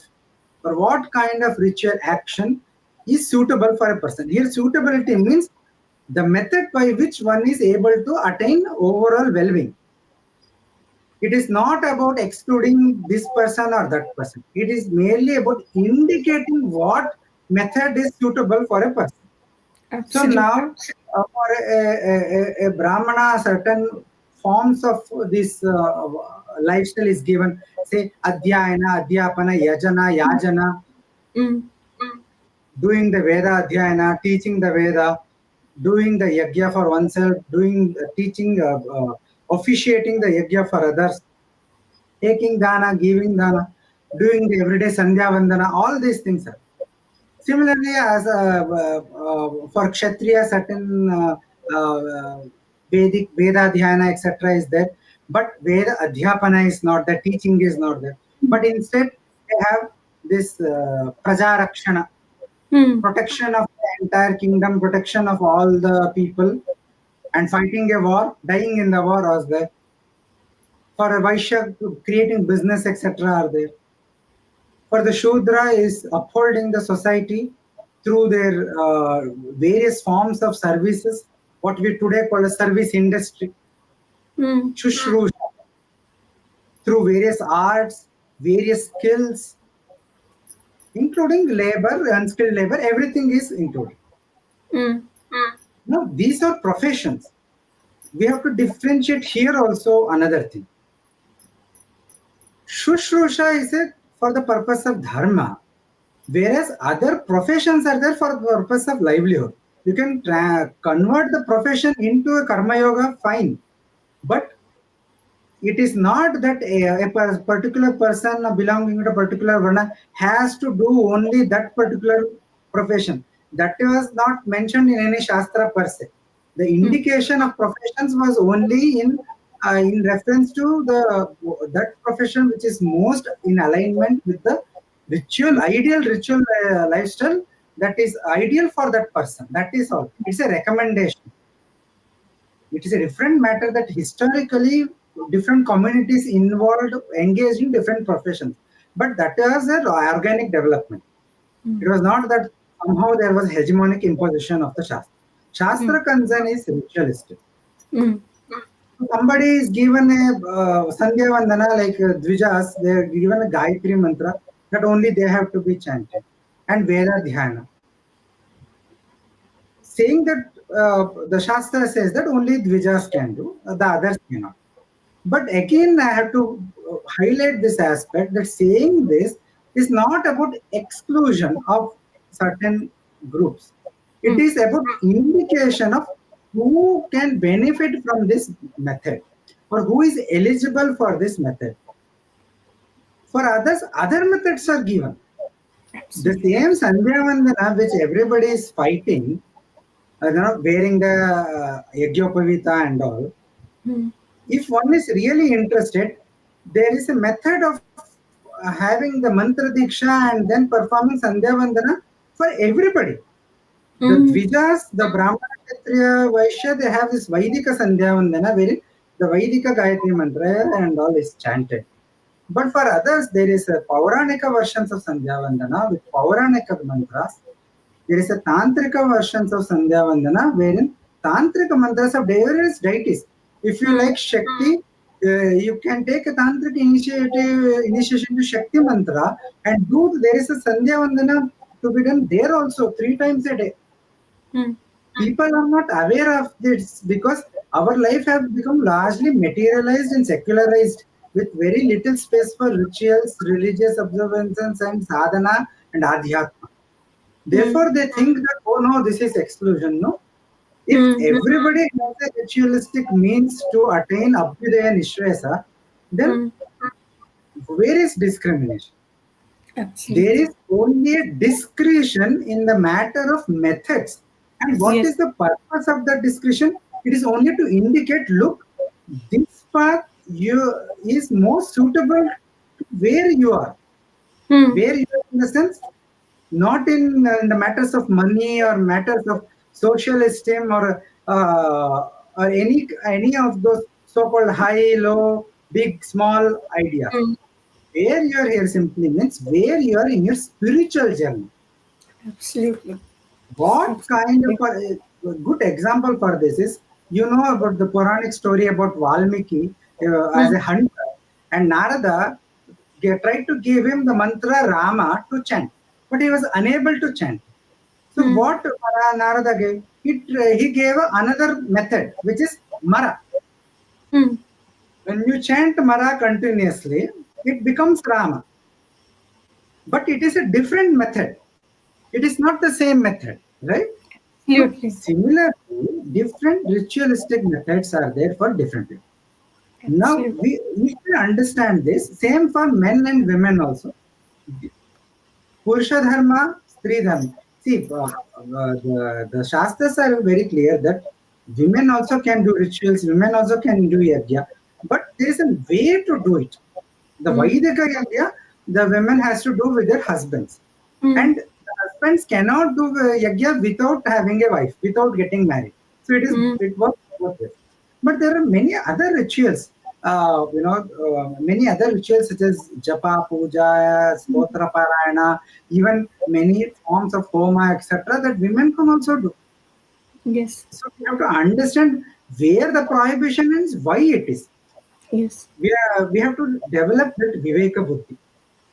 or what kind of ritual action is suitable for a person. Here, suitability means the method by which one is able to attain overall well-being. It is not about excluding this person or that person. It is merely about indicating what method is suitable for a person. So Absolutely. now, for a Brahmana, certain forms of this lifestyle is given. Say Adhyayana, Adhyapana, Yajana, Yajana, Hmm. doing the Veda Adhyayana, teaching the Veda, doing the Yajna for oneself, doing teaching, officiating the Yajna for others, taking dana, giving dana, doing the everyday Sandhya Vandana, all these things are. Similarly, as for Kshatriya, certain Vedic Veda Dhyana, etc., is there, but Veda Adhyapana is not there, teaching is not there. But instead, they have this Prajarakshana, Hmm. protection of the entire kingdom, protection of all the people. and fighting a war, dying in the war was there. For a Vaishya, creating business, etc. are there. For the Shudra is upholding the society through their various forms of services, what we today call a service industry, Mm. Shushrush, through various arts, various skills, including labor, unskilled labor, everything is included. Mm. Now, these are professions. We have to differentiate here also another thing. Shushrusha is for the purpose of dharma, whereas other professions are there for the purpose of livelihood. You can convert the profession into a karma yoga, fine, but it is not that a particular person belonging to a particular varna has to do only that particular profession. That was not mentioned in any shastra per se. The indication of professions was only in reference to the that profession which is most in alignment with the ideal ritual lifestyle that is ideal for that person. That is all. It's a recommendation. It is a different matter that historically different communities involved engaged in different professions. But that was an organic development. It was not that somehow there was hegemonic imposition of the Shastra. Shastra concern is ritualistic. Mm. Somebody is given a Sandhya Vandana like Dvijas, they are given a Gayatri mantra that only they have to be chanted. And Veda Dhyana. Saying that the Shastra says that only Dvijas can do, the others cannot. But again, I have to highlight this aspect that saying this is not about exclusion of certain groups. It is about indication of who can benefit from this method or who is eligible for this method. For others, other methods are given. The same Sandhya Vandana which everybody is fighting, wearing the Yagyopavita and all, if one is really interested, there is a method of having the mantra diksha and then performing Sandhya Vandana for everybody. The Dvijas, the Brahmana, Kshatriya, Vaishya, they have this Vaidika Sandhya Vandana wherein the Vaidika Gayatri mantra and all is chanted. But for others, there is a Pauranika versions of Sandhya Vandana with Pauranika mantras. There is a Tantrika versions of Sandhya Vandana wherein Tantrika mantras of various deities. If you like Shakti, you can take a Tantric initiation to Shakti mantra and do, there is a Sandhya Vandana to be done there also 3 times a day. People are not aware of this because our life has become largely materialized and secularized with very little space for rituals, religious observances and sadhana and adhyatma. Therefore, they think that, oh no, this is exclusion. No. If everybody has a ritualistic means to attain Abhyudaya Nishvesa, then where is discrimination? There is only a discretion in the matter of methods. And what is the purpose of that discretion? It is only to indicate, look, this path is more suitable to where you are. Where you are in the sense, not in the matters of money or matters of social esteem or any of those so-called high, low, big, small ideas. Where you are here simply means where you are in your spiritual journey. Absolutely. What kind of a good example for this is, you know about the Puranic story about Valmiki as a hunter, and Narada tried to give him the mantra Rama to chant, but he was unable to chant. So what Narada gave? He gave another method, which is Mara. When you chant Mara continuously, it becomes Rama. But it is a different method. It is not the same method, right? Absolutely. So, similarly, different ritualistic methods are there for different people. Now, we should understand this. Same for men and women also. Purusha Dharma, Stri Dharma. See, the Shastras are very clear that women also can do rituals, women also can do yajna, but there is a way to do it. The Vaidika yajna, the women has to do with their husbands. And the husbands cannot do yajna without having a wife, without getting married. So it was both ways. But there are many other rituals, many other rituals such as japa, puja, stotra parayana, even many forms of homa, etc., that women can also do. Yes. So we have to understand where the prohibition is, why it is. Yes. We have to develop that viveka buddhi.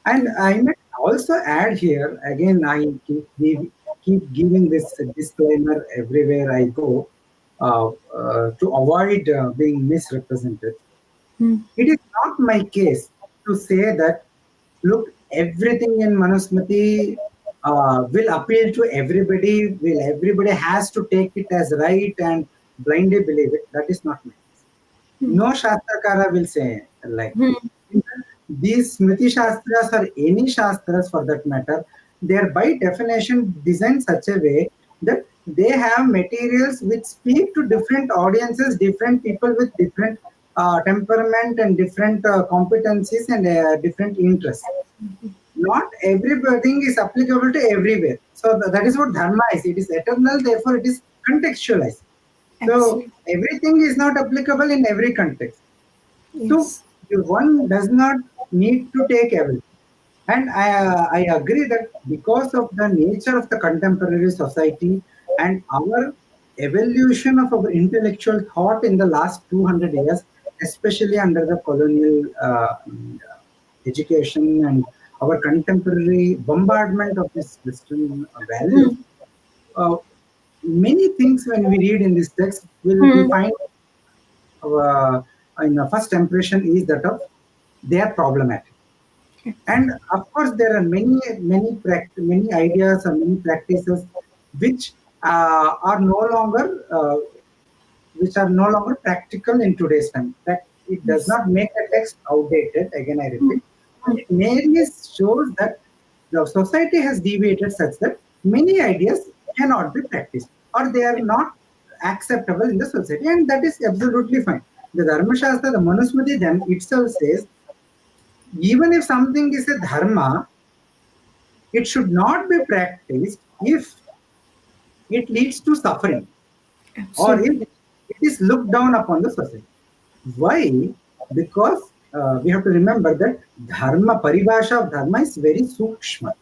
And Yes. I might also add here, again, I keep giving this disclaimer everywhere I go to avoid being misrepresented. Hmm. It is not my case to say that, look, everything in Manusmriti will appeal to everybody, will everybody has to take it as right and blindly believe it. That is not my case. Hmm. No Shastrakara will say like Hmm. this. These Smriti Shastras or any Shastras for that matter, they are by definition designed such a way that they have materials which speak to different audiences, different people with different temperament and different competencies and different interests. Not everything is applicable to everywhere. So that is what Dharma is. It is eternal, therefore it is contextualized. So Absolutely. everything is not applicable in every context. So Yes. one does not need to take everything. And I agree that because of the nature of the contemporary society and our evolution of our intellectual thought in the last 200 years, especially under the colonial education and our contemporary bombardment of this Western values, Hmm. uh, many things when we read in this text will we Hmm. find uh, in the first impression is that of they are problematic. And of course, there are many ideas or many practices which are no longer practical in today's time. That it does Yes. not make the text outdated. Again, I Hmm. repeat, but Hmm. it merely shows that the society has deviated such that many ideas cannot be practiced or they are not acceptable in the society, and that is absolutely fine. The Dharmashastra, the Manusmriti, then itself says even if something is a dharma, it should not be practiced if it leads to suffering or if Absolutely. it is looked down upon the society. Why? Because we have to remember that dharma, paribhasha of dharma is very sukshma.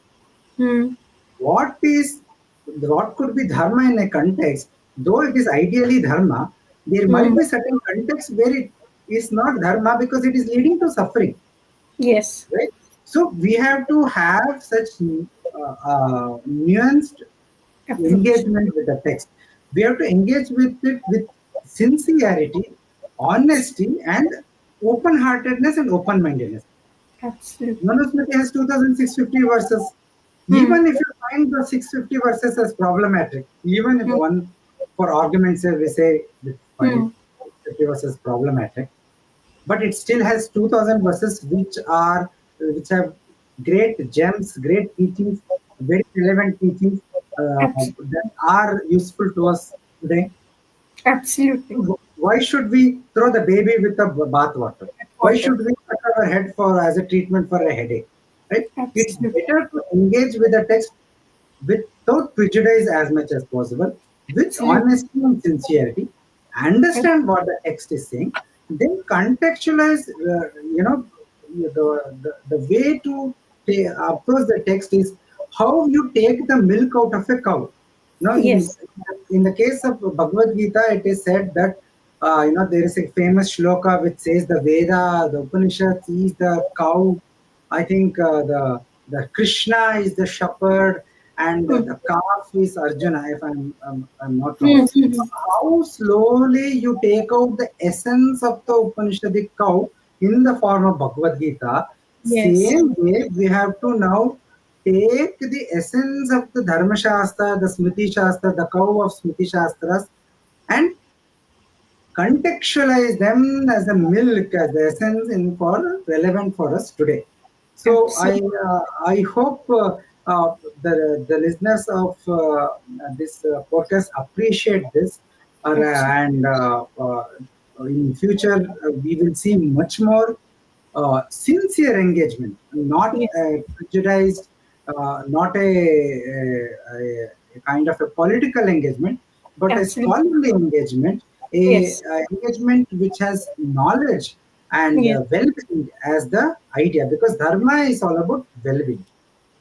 Hmm. What could be dharma in a context, though it is ideally dharma, there might Hmm. be certain contexts where it is not dharma because it is leading to suffering. Yes. Right? So we have to have such nuanced Approach. engagement with the text. We have to engage with it with sincerity, honesty, and open-heartedness and open-mindedness. Absolutely. Manusmriti has 2,650 verses. Hmm. Even if you find the 650 verses as problematic, even if Hmm. one, for argument's sake, we say we find Hmm. 650 verses problematic, but it still has 2,000 verses which have great gems, great teachings, very relevant teachings Absolutely. that are useful to us today. Absolutely. Why should we throw the baby with the bath water? Why Water. should we cut our head for as a treatment for a headache? Right? It's Absolutely. better to engage with the text without prejudice as much as possible, with Absolutely. honesty and sincerity, understand what the text is saying, then contextualize, the way to approach the text is how you take the milk out of a cow. Now, Yes. in the case of Bhagavad Gita, it is said that there is a famous shloka which says the Veda, the Upanishads is the cow. I think the Krishna is the shepherd, and Hmm. the calf is Arjuna. If I'm not wrong. Hmm. Hmm. So Hmm. how slowly you take out the essence of the Upanishadic cow in the form of Bhagavad Gita. Yes. Same way we have to now take the essence of the Dharma Shastra, the Smriti Shastra, the cow of Smriti Shastras, and contextualize them as a milk, as the essence in for relevant for us today. So Absolutely. I hope the listeners of this podcast appreciate this, Absolutely. and in future we will see much more sincere engagement, not Yes. prejudiced, not a kind of a political engagement, but a Absolutely. scholarly engagement a Yes. engagement which has knowledge and Yes. well-being as the idea, because dharma is all about well-being.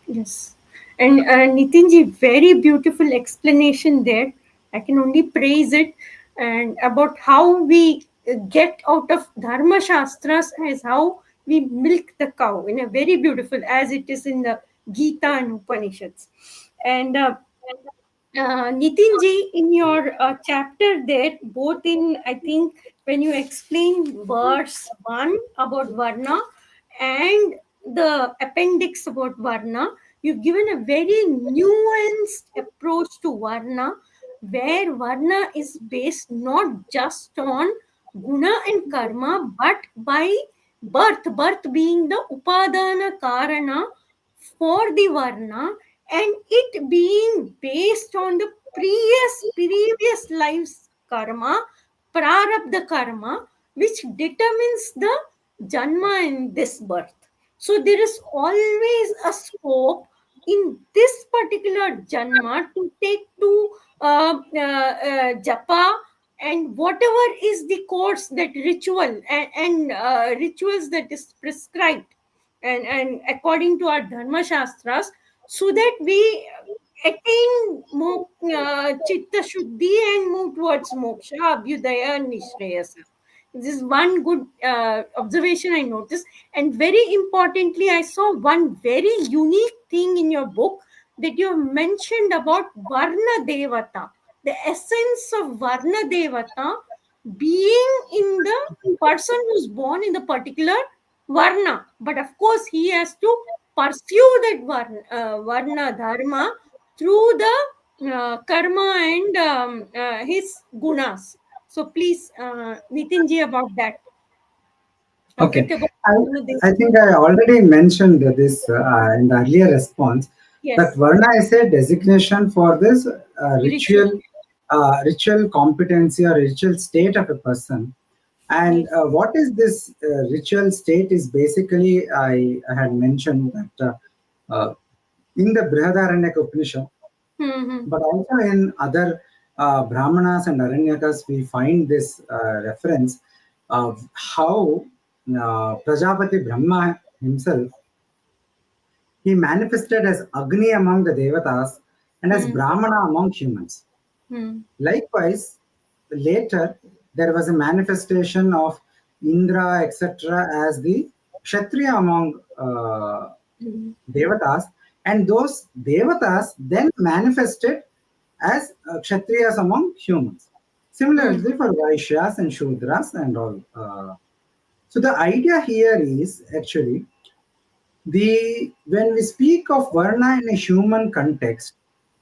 Yes. And Nitinji, very beautiful explanation there. I can only praise it. And about how we get out of Dharma Shastras as how we milk the cow in a very beautiful, as it is in the Gita and Upanishads. And Nitinji, in your chapter there, both in, I think, when you explain verse 1 about Varna and the appendix about Varna, you've given a very nuanced approach to Varna, where Varna is based not just on guna and karma, but by birth being the upadana karana for the Varna, and it being based on the previous life's karma, prarabdha karma, which determines the janma in this birth. So there is always a scope in this particular janma to take to japa and whatever is the course, that ritual and rituals that is prescribed and according to our dharma shastras, so that we attain chitta shuddhi and move towards moksha, abhyudaya, and nishreyasa. This is one good observation I noticed. And very importantly, I saw one very unique thing in your book, that you have mentioned about Varna Devata, the essence of Varna Devata being in the person who's born in the particular Varna. But of course, he has to pursue that Varna Dharma through the karma and his gunas. So please, Nitinji, about that. A Okay. bit about I, Varna I Devata. think I already mentioned this in the earlier response, that Yes, Varna is a designation for this ritual. ritual competency or ritual state of a person. And Yes. what is this ritual state is basically, I had mentioned that in the Brihadaranyaka Upanishad, Mm-hmm. but also in other Brahmanas and Aranyakas, we find this reference of how Prajapati Brahma himself, he manifested as Agni among the Devatas and as Mm-hmm. Brahmana among humans. Mm-hmm. Likewise, later there was a manifestation of Indra, etc., as the Kshatriya among Devatas, and those Devatas then manifested as Kshatriyas among humans. Mm-hmm. Similarly, for Vaishyas and Shudras and all. So the idea here is actually, the when we speak of Varna in a human context,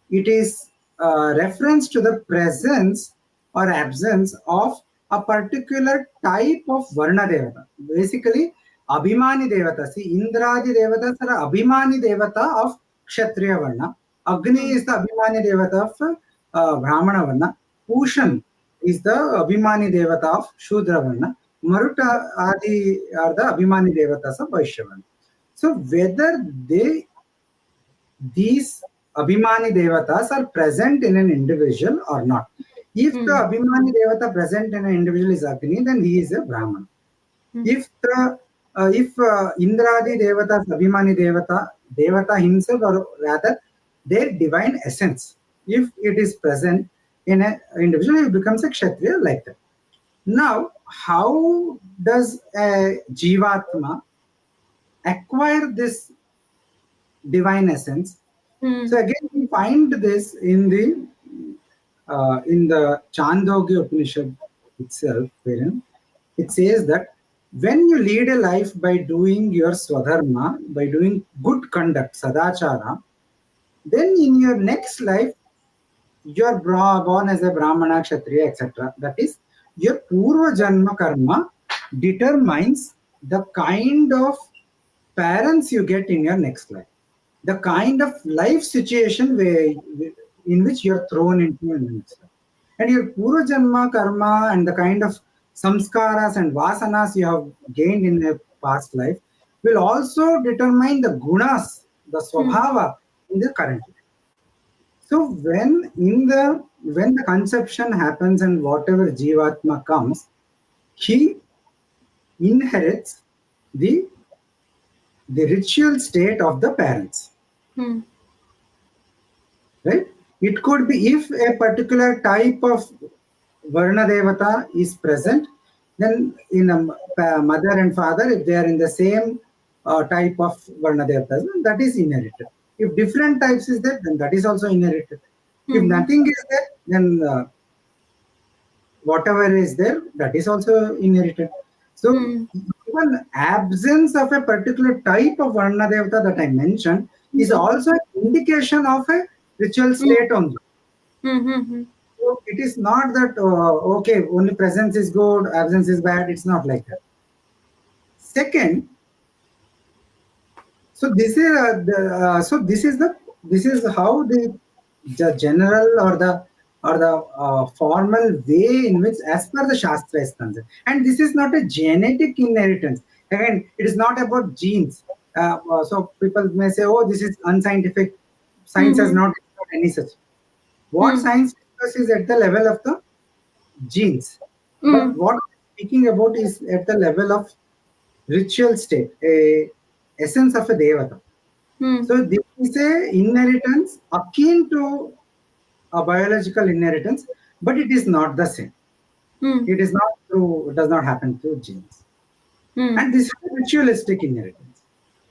it is reference to the presence or absence of a particular type of Varna Devata. Basically, Abhimani Devata. See, Indradi Devatas are Abhimani Devata of Kshatriya Varna. Agni is the Abhimani Devata of Brahmana Varna. Pushan is the Abhimani Devata of Shudra Varna. Maruta Adi are the Abhimani Devatas of Vaishya Varna. So whether these Abhimani Devatas are present in an individual or not. If the Mm-hmm. Abhimani Devata present in an individual is Agni, then he is a Brahman. If Indradi Devatas, Abhimani Devata himself, or rather their divine essence, if it is present in an individual, he becomes a Kshatriya like that. Now, how does a Jivatma acquire this divine essence? So Mm-hmm. again, we find this in the Chandogya Upanishad itself, wherein it says that when you lead a life by doing your swadharma, by doing good conduct, sadachara, then in your next life you are born as a Brahmana, Kshatriya, etc. That is, your Purva Janma karma determines the kind of parents you get in your next life, the kind of life situation in which you're thrown into in the next life. And your Purva Janma karma and the kind of samskaras and vasanas you have gained in a past life will also determine the gunas, the swabhava in the current life. So when in the when the conception happens and whatever Jivatma comes, he inherits the ritual state of the parents. Hmm. Right? It could be if a particular type of Varna Devata is present, then in a mother and father, if they are in the same type of Varna Devatas, then that is inherited. If different types is there, then that is also inherited. If Hmm. nothing is there, then whatever is there, that is also inherited. So Hmm. even absence of a particular type of Varna Devata that I mentioned is Hmm. also an indication of a ritual Hmm. state only. Hmm. Hmm. So it is not that okay, only presence is good, absence is bad. It's not like that. Second, so this is this is how the general or the formal way in which, as per the Shastra, is concerned. And this is not a genetic inheritance. Again, it is not about genes. So people may say, "Oh, this is unscientific. Science has Hmm. not discovered any such." What Hmm. science discusses is at the level of the genes. But Hmm. what I'm speaking about is at the level of ritual state, a essence of a devata. Hmm. So this is a inheritance akin to a biological inheritance, but it is not the same. Hmm. It is not through. It does not happen through genes, Hmm. and this is a ritualistic inheritance.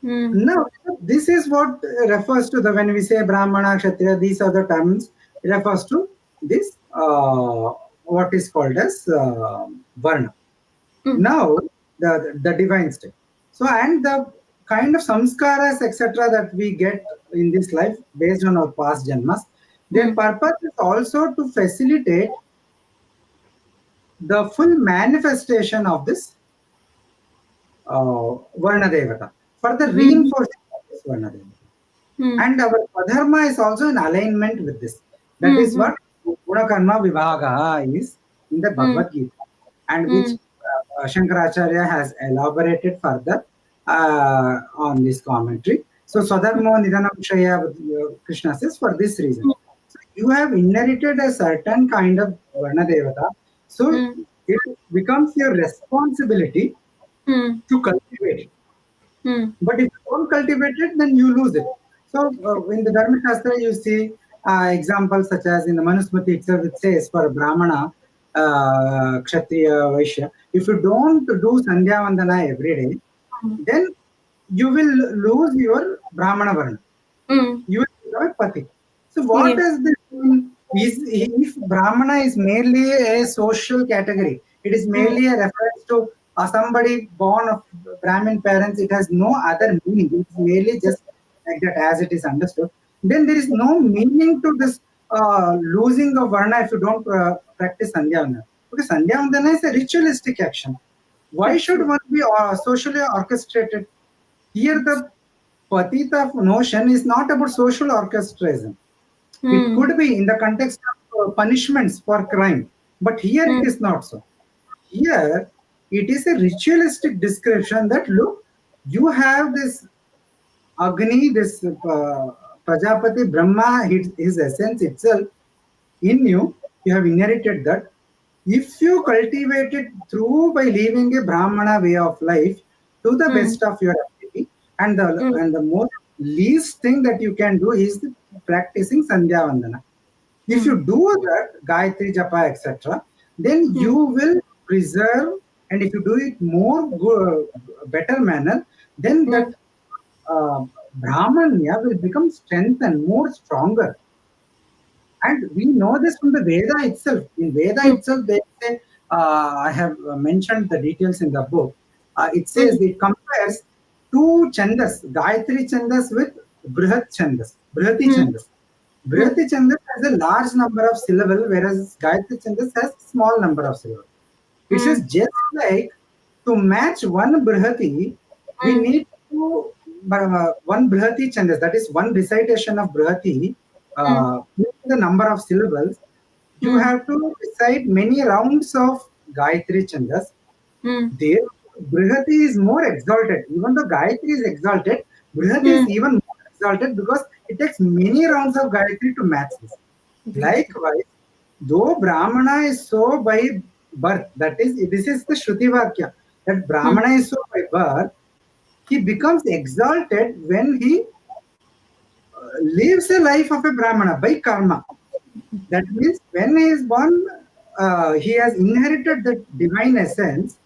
Hmm. Now, this is what refers to the when we say Brahmana, Kshatriya, these are the terms refers to this what is called as Varna. Hmm. Now, the divine state. So, and the kind of samskaras, etc., that we get in this life based on our past janmas, their Hmm. purpose is also to facilitate the full manifestation of this Varna Devata, for the Hmm. reinforcement of this Varna Devata. Hmm. And our Dharma is also in alignment with this. That is Hmm. what Guna Karma Vibhaga is in the Hmm. Bhagavad Gita, and which Hmm. Shankaracharya has elaborated further on this commentary. So, Swadharmo Nidhanam Shaya, Krishna says, for this reason. So, you have inherited a certain kind of Varna Devata, so Hmm. it becomes your responsibility Hmm. to cultivate it. Hmm. But if you don't cultivate it, then you lose it. So in the Dharma Shastra, you see examples such as in the Manusmriti itself, it says for Brahmana, Kshatriya, Vaishya, if you don't do Sandhya Vandana every day, then you will lose your Brahmana Varna. Hmm. You will become a Pati. So what Yeah. does this mean? If Brahmana is merely a social category, it is Hmm. merely a reference to somebody born of Brahmin parents, it has no other meaning. It's merely just like that as it is understood. Then there is no meaning to this losing of Varna if you don't practice Sandhya Vandana. Because Sandhya Vandana is a ritualistic action. Why That's should true. one be socially orchestrated? Here, the Patita notion is not about social orchestration. It Hmm. could be in the context of punishments for crime, but here Hmm. it is not so. Here, it is a ritualistic description that look, you have this Agni, this Prajapati Brahma, his essence itself in you, you have inherited that. If you cultivate it through by living a Brahmana way of life to the Hmm. best of your ability, Hmm. and the most least thing that you can do is practicing Sandhya Vandana. If Hmm. you do that, Gayatri Japa, etc., then Hmm. you will preserve, and if you do it more better manner, then Hmm. that Brahmanya will become strengthened, more stronger. And we know this from the Veda itself. In Veda Hmm. itself, they say, I have mentioned the details in the book. It Hmm. says it compares two chandas, Gayatri chandas with Brihat chandas, Brihati Hmm. chandas. Hmm. Brihati chandas has a large number of syllables, whereas Gayatri chandas has small number of syllables. It Hmm. says just like to match one Brihati, we Hmm. need to one Brihati chandas, that is one recitation of Brihati, Hmm. with the number of syllables, you Hmm. have to recite many rounds of Gayatri chandas. Hmm. There, Brihati is more exalted. Even though Gayatri is exalted, Brihati Hmm. is even more exalted because it takes many rounds of Gayatri to match this. Exactly. Likewise, though Brahmana is so by birth, that is, this is the Shruti Vakya, that mm, Brahmana is so by birth, he becomes exalted when he lives a life of a Brahmana by karma. That means when he is born, he has inherited the divine essence,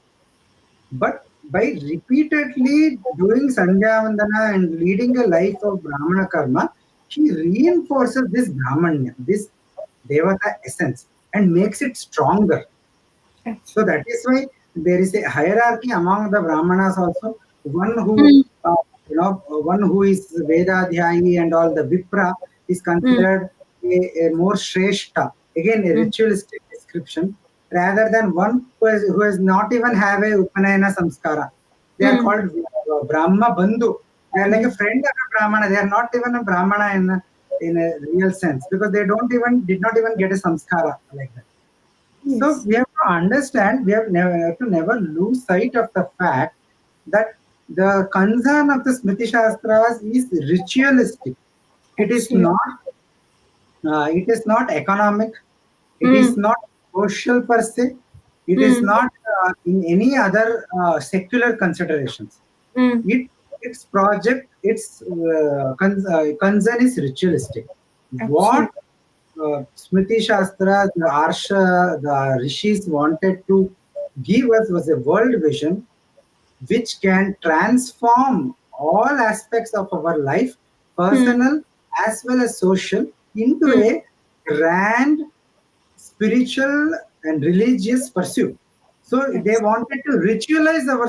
but by repeatedly doing Sandhyavandana and leading a life of Brahmana karma, he reinforces this Brahmanya, this Devata essence, and makes it stronger. So that is why there is a hierarchy among the Brahmanas also. One who, mm, one who is Vedadhyayi and all the Vipra is mm, considered a more Shrestha, again a mm, ritualistic description, rather than one who has not even have a Upanayana Samskara. They are mm, called Brahma Bandhu. They are like a mm. friend of a Brahmana. They are not even a Brahmana in a real sense, because they did not even get a samskara like that. So Yes. we have to understand, we have to never lose sight of the fact that the concern of the Smriti Shastras is ritualistic. It is Absolutely. not. It is not economic. It is Mm, not social per se. It is mm, not in any other secular considerations. mm. Its project, its concern is ritualistic. What Absolutely. Smriti Shastra, the Arsha, the Rishis wanted to give us was a world vision which can transform all aspects of our life, Mm, personal as well as social, into mm. a grand spiritual and religious pursuit. So they Abs- wanted to ritualize our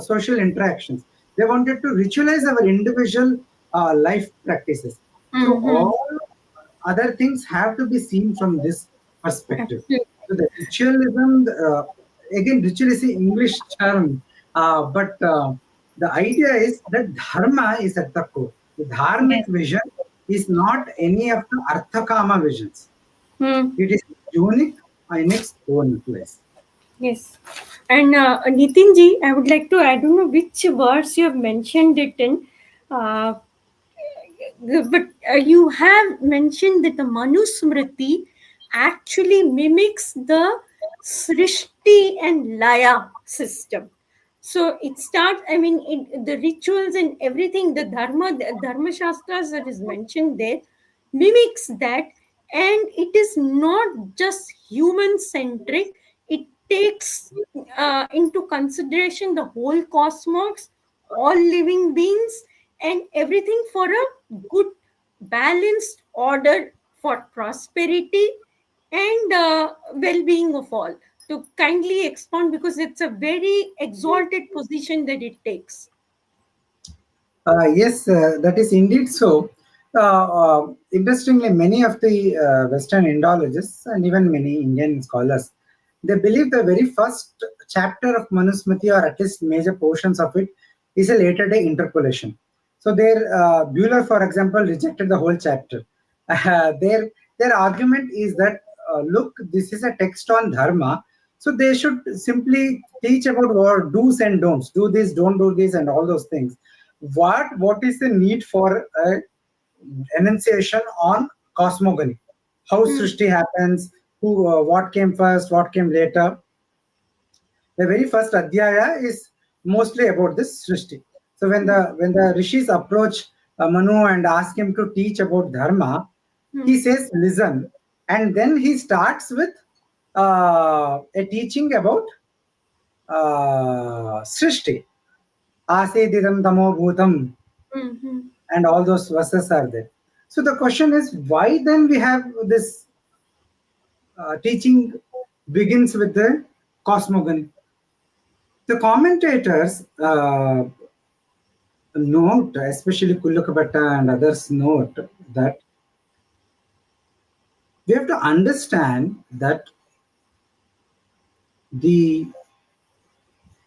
social interactions. They wanted to ritualize our individual life practices. So mhm. all other things have to be seen from this perspective. Absolutely. So the ritualism, again, ritual is an English term, but the idea is that dharma is at the core. The dharmic Yes. vision is not any of the arthakama visions. Mm. It is unique in its own place. Yes. And Nitinji, I would like to, I don't know which verse you have mentioned it in, uh, but you have mentioned that the Manusmriti actually mimics the Srishti and Laya system. So it starts, I mean, the rituals and everything, the Dharma Shastras that is mentioned there mimics that, and it is not just human centric, it takes into consideration the whole cosmos, all living beings, and everything for a good, balanced order for prosperity and well being of all. To kindly expound, because it's a very exalted position that it takes. Yes, that is indeed so. Interestingly, many of the Western Indologists and even many Indian scholars, they believe the very first chapter of Manusmriti, or at least major portions of it, is a later day interpolation. So their Bueller, for example, rejected the whole chapter. Their argument is that look, this is a text on dharma, so they should simply teach about what do's and don'ts, do this, don't do this, and all those things. What is the need for a enunciation on cosmogony, how Hmm. Srishti happens, who what came first, what came later. The very first adhyaya is mostly about this Srishti. So when the rishis approach Manu and ask him to teach about dharma, Hmm. he says listen, and then he starts with a teaching about Srishti. Asedidam tamo bhutam, Hmm. Hmm. and all those verses are there. So the question is, why then we have this teaching begins with the cosmogony? The commentators note, especially Kullakabhatta and others note that we have to understand that the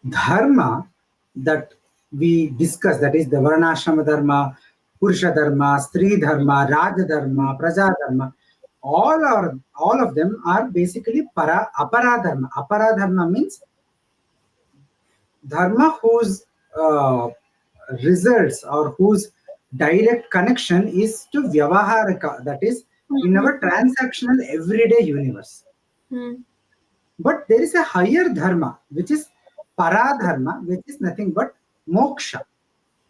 dharma that we discuss, that is the Varnashrama dharma, Purusha dharma, Stri dharma, Raja dharma, Praja dharma, all of them are basically apara dharma. Apara dharma means dharma whose uh, results or whose direct connection is to vyavaharika, that is in our transactional everyday universe. Mm. But there is a higher dharma, which is paradharma, which is nothing but moksha.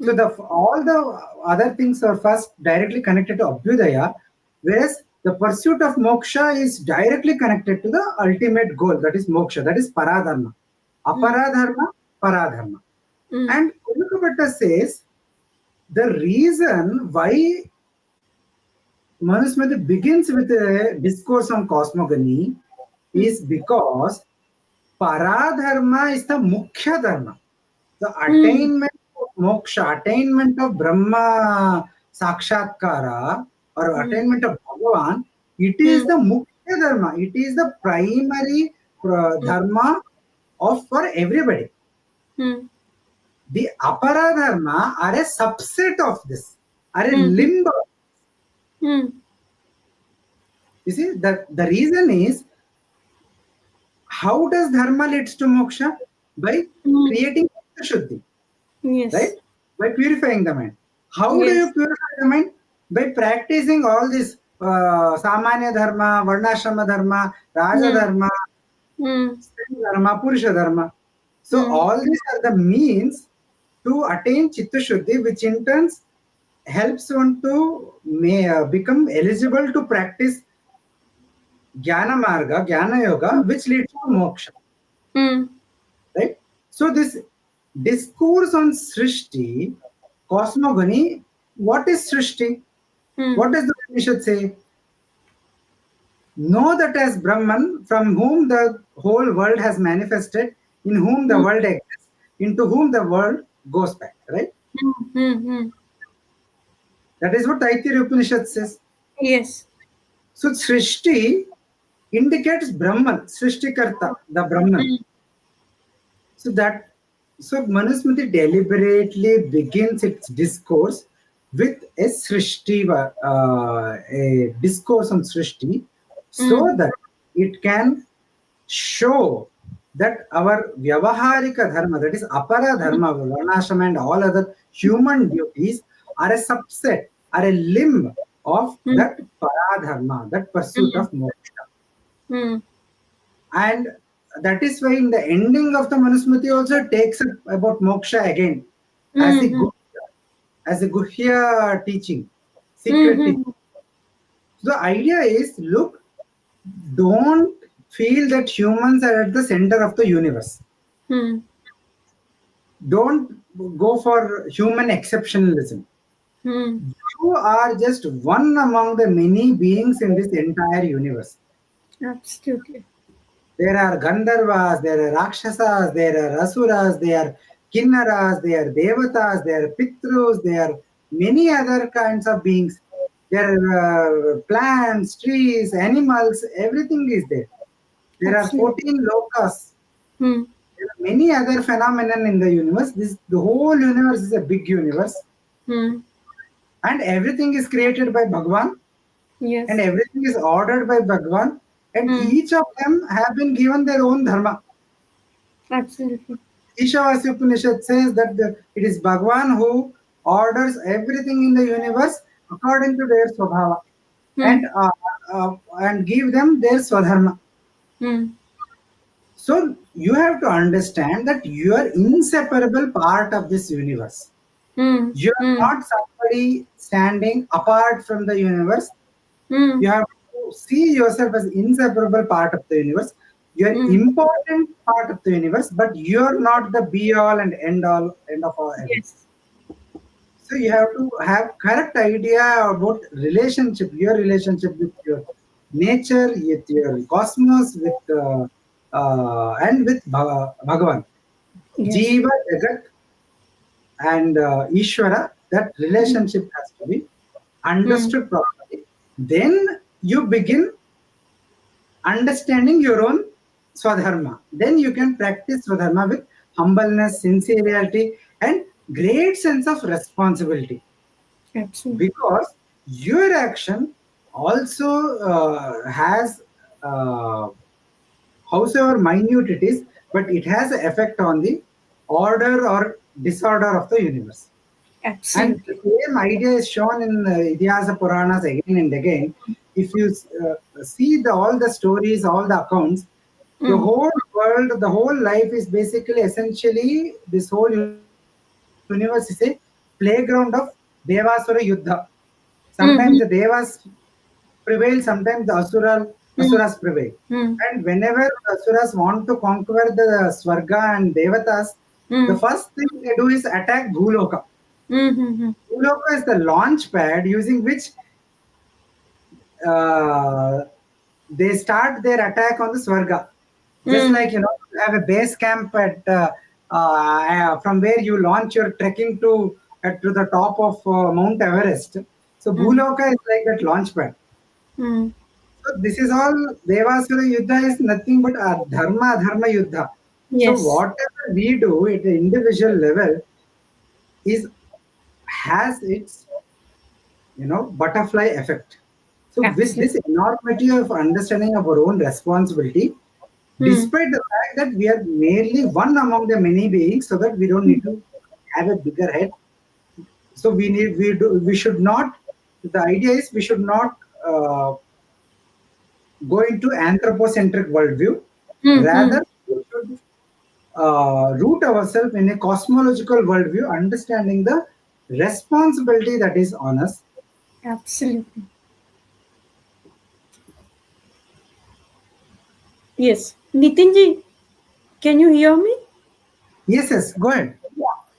So all the other things are first directly connected to Abhyudaya, whereas the pursuit of moksha is directly connected to the ultimate goal, that is moksha, that is paradharma. Aparadharma, paradharma. Mm. And Kulukabhatta says the reason why Manusmriti begins with a discourse on cosmogony is because paradharma is the mukhya dharma. The Mm. attainment of moksha, attainment of Brahma Sakshatkara, or Mm. attainment of Bhagavan, it is Mm. the mukhya dharma. It is the primary dharma of for everybody. Mm. The apara dharma are a subset of this, are a Mm. limb. Mm. You see, the reason is, how does dharma leads to moksha? By Mm. creating shuddhi, right? Yes. By purifying the mind. How do you Yes. purify the mind? By practicing all this samanya dharma, varnashrama dharma, raja Mm. dharma, Mm. stri dharma, purusha dharma. So Mm. all these are the means to attain chitta shuddhi, which in turn helps one to become eligible to practice jnana marga, jnana yoga, which leads to moksha. Mm. Right? So this discourse on Srishti, cosmogony, what is Srishti? Mm. What does the Upanishad say? Know that as Brahman, from whom the whole world has manifested, in whom the Mm. world exists, into whom the world goes back. Right? Mm. Mm. Mm. That is what Taittiriya Upanishad says. Yes. So Srishti indicates Brahman, Srishtikarta, the Brahman. Mm. So Manusmriti deliberately begins its discourse with a Srishti, a discourse on Srishti, so Mm. that it can show that our Vyavaharika Dharma, that is Apara Dharma, Varnashram and all other human duties, are a subset, are a limb of Mm. that Paradharma, that pursuit Mm. of moksha. Mm. And that is why in the ending of the Manusmriti also takes up about moksha again as the Mm. Guhya teaching, secret teaching. Mm. So the idea is, look, don't feel that humans are at the center of the universe. Mm. Don't go for human exceptionalism. Mm. You are just one among the many beings in this entire universe. Absolutely. There are Gandharvas, there are Rakshasas, there are Asuras, there are Kinnaras, there are Devatas, there are Pitrus, there are many other kinds of beings. There are plants, trees, animals, everything is there. There are Absolutely. 14 lokas. Mm. There are many other phenomena in the universe. The whole universe is a big universe, Mm. and everything is created by Bhagwan, and Yes. everything is ordered by Bhagwan, and Mm. each of them have been given their own dharma. Absolutely. Ishavasya Upanishad says that it is Bhagwan who orders everything in the universe according to their swabhava, and Mm. give them their swadharma. Mm. So you have to understand that you are inseparable part of this universe. Mm. You Mm. are not somebody standing apart from the universe. Mm. You have to see yourself as inseparable part of the universe. You are Mm. important part of the universe, but you are not the be all and end all, end of all everything. Yes. So you have to have correct idea about relationship, your relationship with your nature, with your cosmos, with and with Bhagavan, Yes. Jiva, Jagat, and Ishvara. That Mm. relationship has to be Mm. understood properly. Then you begin understanding your own swadharma. Then you can practice swadharma with humbleness, sincerity, and great sense of responsibility. Absolutely. Because your action also has, uh, however minute it is, but it has an effect on the order or disorder of the universe. And the Absolutely. same idea is shown in Idyasa Puranas again and again. if you see all the stories, all the accounts, the Mm. whole world, the whole life is basically essentially this whole universe is a playground of Devasura Yuddha. Sometimes the Mm. Devas prevail, sometimes the Asuras Mm. prevail. Mm. And whenever the Asuras want to conquer the Swarga and Devatas, the Mm. first thing they do is attack Bhuloka. Mm. Mm. Bhuloka is the launch pad using which uh, they start their attack on the Swarga. Just Mm. like, you have a base camp at from where you launch your trekking to the top of Mount Everest. So Mm. Bhuloka is like that launch pad. Mm. So this is all Devasura Yuddha is nothing but a Dharma Yuddha. So Yes. whatever we do at the individual level is has its butterfly effect. So with Absolutely. this enormity of understanding of our own responsibility, Mm. despite the fact that we are merely one among the many beings, so that we don't need to have a bigger head. So we should not. The idea is we should not go into anthropocentric worldview. Mm. Rather, we should root ourselves in a cosmological worldview, understanding the responsibility that is on us. Absolutely. Yes. Nitinji, can you hear me? Yes, yes, go ahead.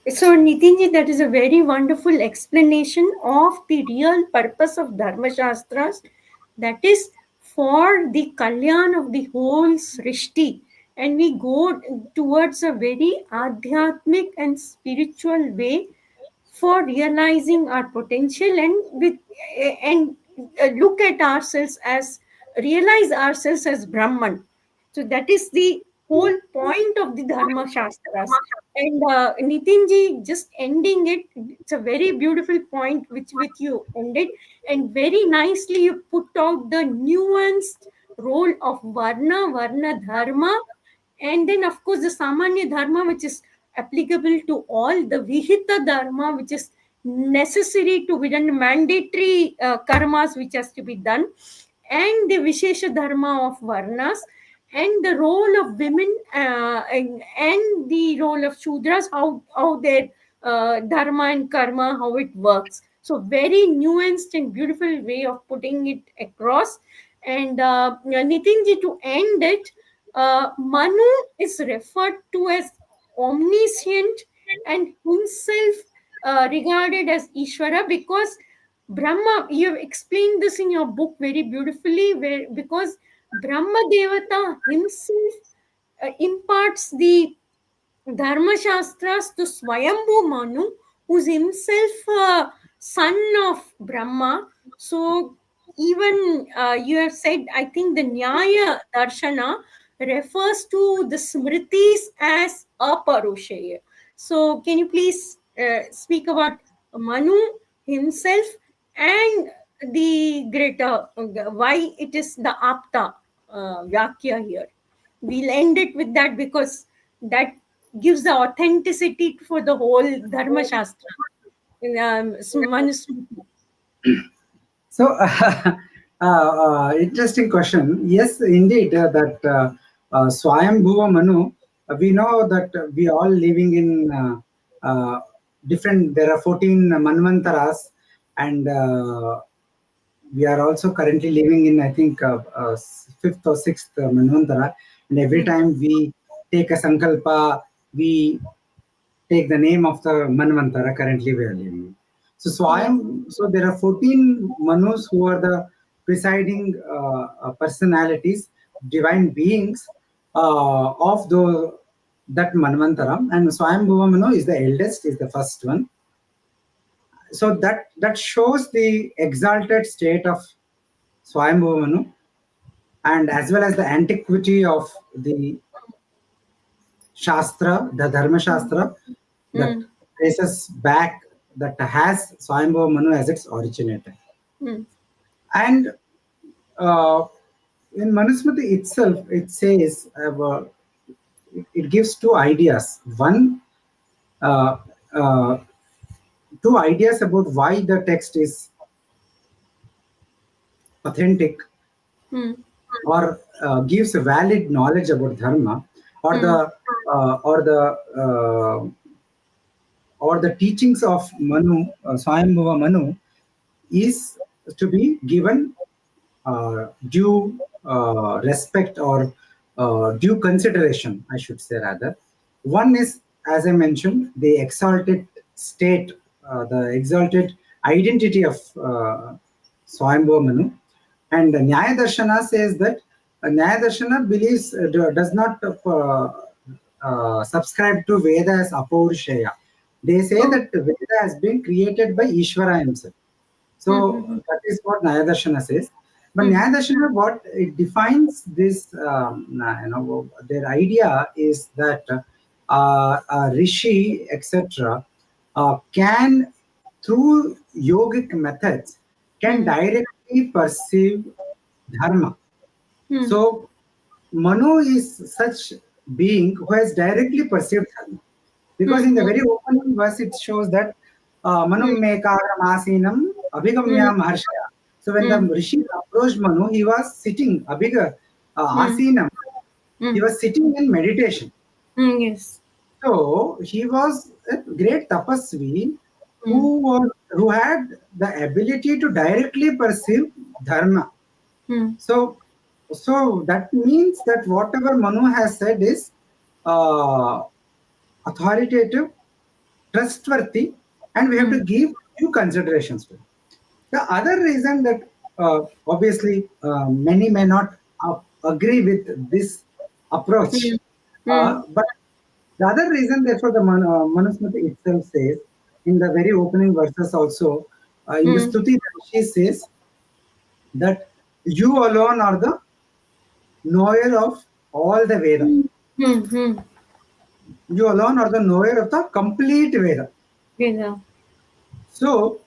So, Nitinji, that is a very wonderful explanation of the real purpose of Dharma Shastras. That is for the kalyan of the whole Srishti. And we go towards a very adhyatmic and spiritual way for realizing our potential and look at ourselves as realize ourselves as Brahman. So that is the whole point of the Dharma Shastras. And Nitinji, just ending it, it's a very beautiful point which you ended, and very nicely you put out the nuanced role of Varna Dharma, and then of course the Samanya Dharma, which is applicable to all, the Vihita Dharma, which is necessary to be done, mandatory karmas which has to be done, and the Vishesha Dharma of Varnas, and the role of women and the role of Shudras, how their dharma and karma, how it works. So very nuanced and beautiful way of putting it across. And Nitinji, to end it, Manu is referred to as omniscient and himself regarded as Ishvara because Brahma, you have explained this in your book very beautifully, where because Brahma Devata himself imparts the Dharma Shastras to Swayambhuva Manu, who's himself son of Brahma. So even you have said, I think the Nyaya Darshana refers to the Smritis as Aparushaya. So can you please speak about Manu himself and the greater, why it is the Apta Vyakya here? We'll end it with that because that gives the authenticity for the whole Dharma Shastra. Manusmriti. So, interesting question. Yes, indeed, that Swayambhuva Manu, we know that we all living in different, there are 14 Manvantaras, and we are also currently living in, I think, fifth or sixth Manvantara. And every Mm. time we take a Sankalpa, we take the name of the Manvantara currently we are living. So Yes. So there are 14 Manus who are the presiding personalities, divine beings of that Manvantara, and Swayambhuva Manu is the eldest, is the first one. So that shows the exalted state of Swayambhuva Manu, and as well as the antiquity of the Shastra, the Dharma Shastra, that Mm. traces back, that has Swayambhuva Manu as its originator. Mm. And uh, in Manusmriti itself, it says, it gives two ideas. One, uh, uh, two ideas about why the text is authentic Hmm. or gives valid knowledge about dharma, or Hmm. the uh, or the uh, or the teachings of Manu, Swayambhuva Manu, is to be given due respect or due consideration, I should say rather. One is, as I mentioned, the exalted state, the exalted identity of Swayambhuva Manu. And Nyaya Darshana says that Nyaya Darshana believes, does not subscribe to Veda as Apaurusheya. They say Oh. that Veda has been created by Ishvara himself. Hmm. So Hmm. that is what Nyaya says. But Hmm. Nyaya what it defines this, their idea is that a rishi, etc., can, through yogic methods, can Hmm. directly perceive dharma. Hmm. So Manu is such being who has directly perceived dharma. Because in the Hmm. very opening verse, it shows that Manu Hmm. mekara masinam Hmm. abhigamya maharshaya. So when the Hmm. rishi approached Manu, he was sitting, Hmm. asinam, Hmm. he was sitting in meditation. Hmm. Yes. So he was a great tapasvi Hmm. who had the ability to directly perceive dharma. Hmm. So, so that means that whatever Manu has said is uh, authoritative, trustworthy, and we have Hmm. to give due considerations to it. The other reason that obviously many may not agree with this approach, Hmm. Hmm. but the other reason, therefore, the Manusmriti itself says in the very opening verses also, in the Hmm. Stuti, she says that you alone are the knower of all the Veda. Hmm. Hmm. Hmm. You alone are the knower of the complete Veda. Yeah. So,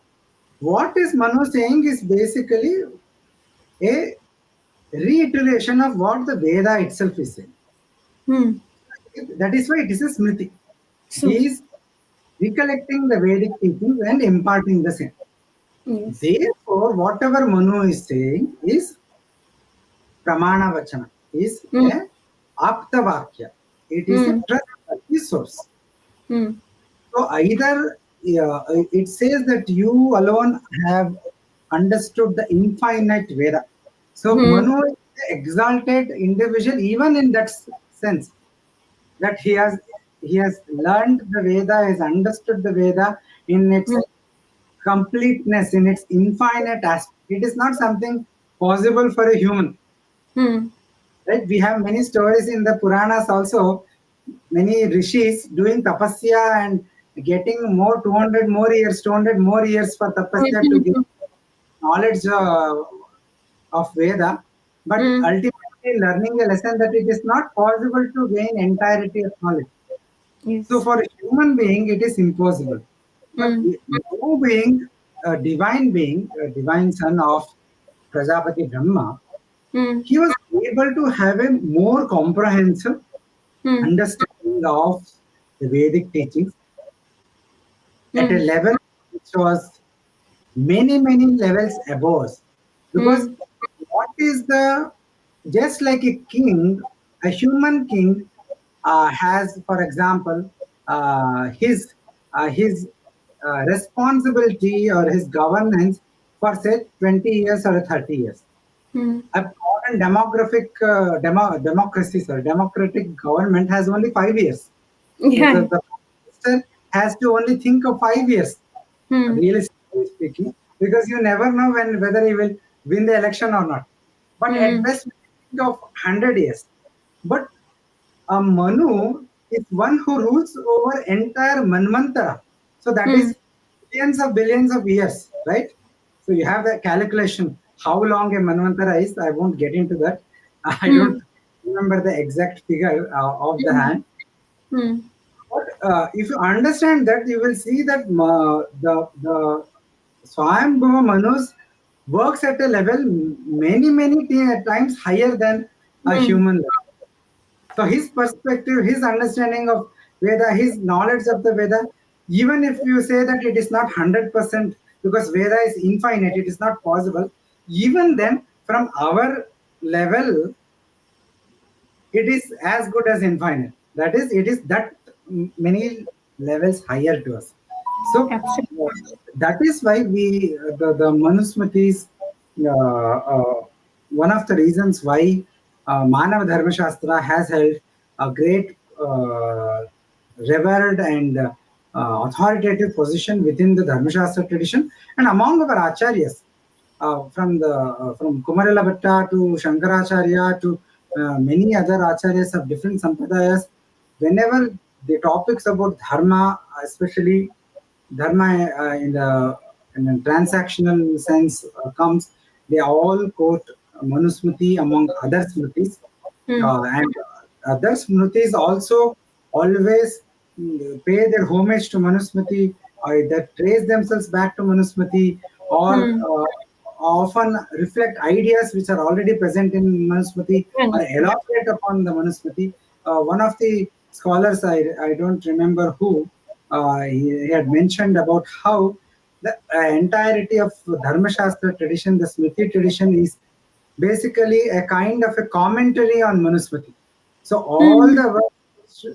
what is Manu saying is basically a reiteration of what the Veda itself is saying. Hmm. That is why it is a Smriti. So. He is recollecting the Vedic teachings and imparting the same. Yes. Therefore, whatever Manu is saying is Pramana Vachana, is Hmm. a Apta Vakya. It is a Hmm. trustworthy source. Hmm. So either it says that you alone have understood the infinite Veda. So Hmm. Manu is the exalted individual, even in that sense, that he has learned the Veda, has understood the Veda in its Hmm. completeness, in its infinite aspect. It is not something possible for a human. Hmm. Right? We have many stories in the Puranas also, many rishis doing tapasya and getting more 200 more years, 200 more years for tapasya to get Hmm. knowledge of Veda, but Hmm. ultimately learning a lesson that it is not possible to gain entirety of knowledge. So Yes. for a human being, it is impossible. But Hmm. no being, a divine son of Prajapati Brahma, Hmm. he was able to have a more comprehensive Hmm. understanding of the Vedic teachings at a Hmm. level which was many, many levels above us. Because Hmm. what is the, just like a king, a human king has, for example, his responsibility or his governance for say 20 years or 30 years. Hmm. A modern democracy, sorry, democratic government has only 5 years. Yeah. The minister has to only think of 5 years, Hmm. realistically speaking, because you never know whether he will win the election or not. But at Hmm. best, we think of 100 years. But a Manu is one who rules over entire Manvantara. So that Hmm. is billions of years, right? So you have the calculation how long a Manvantara is. I won't get into that. I Hmm. don't remember the exact figure of the Hmm. hand. Hmm. But if you understand that, you will see that the Swayambhuva Manus works at a level many times higher than a Hmm. human level. So his perspective, his understanding of Veda, his knowledge of the Veda, even if you say that it is not 100%, because Veda is infinite, it is not possible. even then, from our level, it is as good as infinite. That is, it is that many levels higher to us. So uh, Absolutely. that is why we the Manusmritis. One of the reasons why Manava Dharmashastra has held a great revered and authoritative position within the Dharmashastra tradition and among our acharyas, from Kumarila Bhatta to Shankaracharya to many other acharyas of different sampradayas. Whenever the topics about dharma, especially dharma in a transactional sense comes, they all quote Manusmriti among other smritis, Hmm. and other smritis also always pay their homage to Manusmriti, that trace themselves back to Manusmriti, or Hmm. often reflect ideas which are already present in Manusmriti or Understood. elaborate upon the Manusmriti. One of the scholars, I don't remember who, he had mentioned about how the entirety of Dharma Shastra tradition, the Smriti tradition, is basically a kind of a commentary on Manusmriti. So all Hmm. the works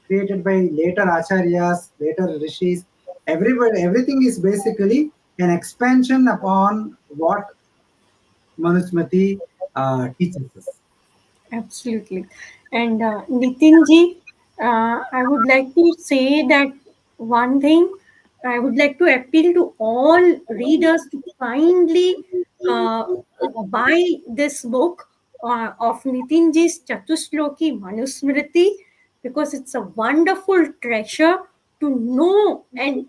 created by later acharyas, later rishis, everybody, everything is basically an expansion upon what Manusmriti teaches us. Absolutely. And Nitinji, I would like to say that one thing, I would like to appeal to all readers to kindly buy this book of Nitinji's Chatuh Shloki Manusmriti, because it's a wonderful treasure to know and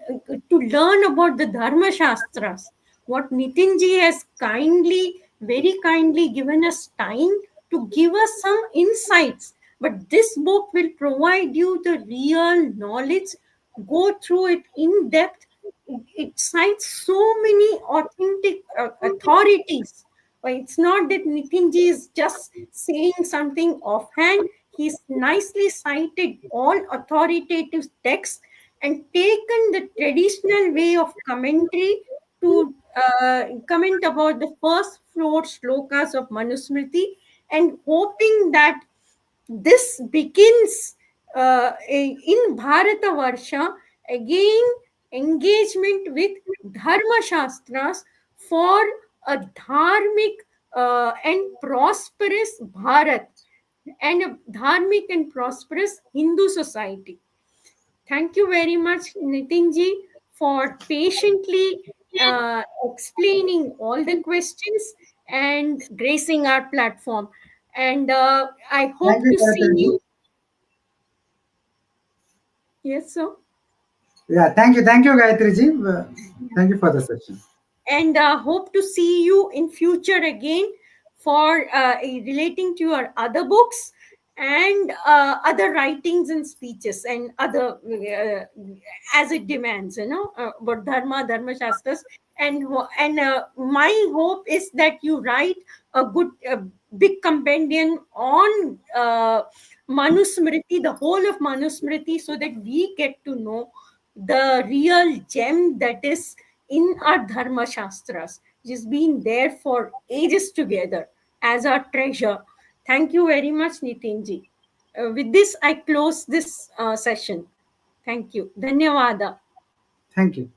to learn about the Dharma Shastras. What Nitinji has kindly, very kindly given us time to give us some insights. But this book will provide you the real knowledge. Go through it in depth. It cites so many authentic authorities. It's not that Nitinji is just saying something offhand. He's nicely cited all authoritative texts and taken the traditional way of commentary to comment about the first four shlokas of Manusmriti, and hoping that this begins in Bharata Varsha again engagement with Dharma Shastras for a dharmic and prosperous Bharat and a dharmic and prosperous Hindu society. Thank you very much, Nitinji, for patiently explaining all the questions and gracing our platform. And I Thank hope you, to see Gayatri. you. Yes, sir. Yeah, thank you, Gayatri ji. Thank you for the session. And hope to see you in future again for relating to your other books and other writings and speeches and other as it demands, about dharma shastras. And my hope is that you write a good big compendium on Manusmriti, the whole of Manusmriti, so that we get to know the real gem that is in our Dharma Shastras, which has been there for ages together as our treasure. Thank you very much, Nitinji. With this, I close this session. Thank you. Dhanyavada. Thank you.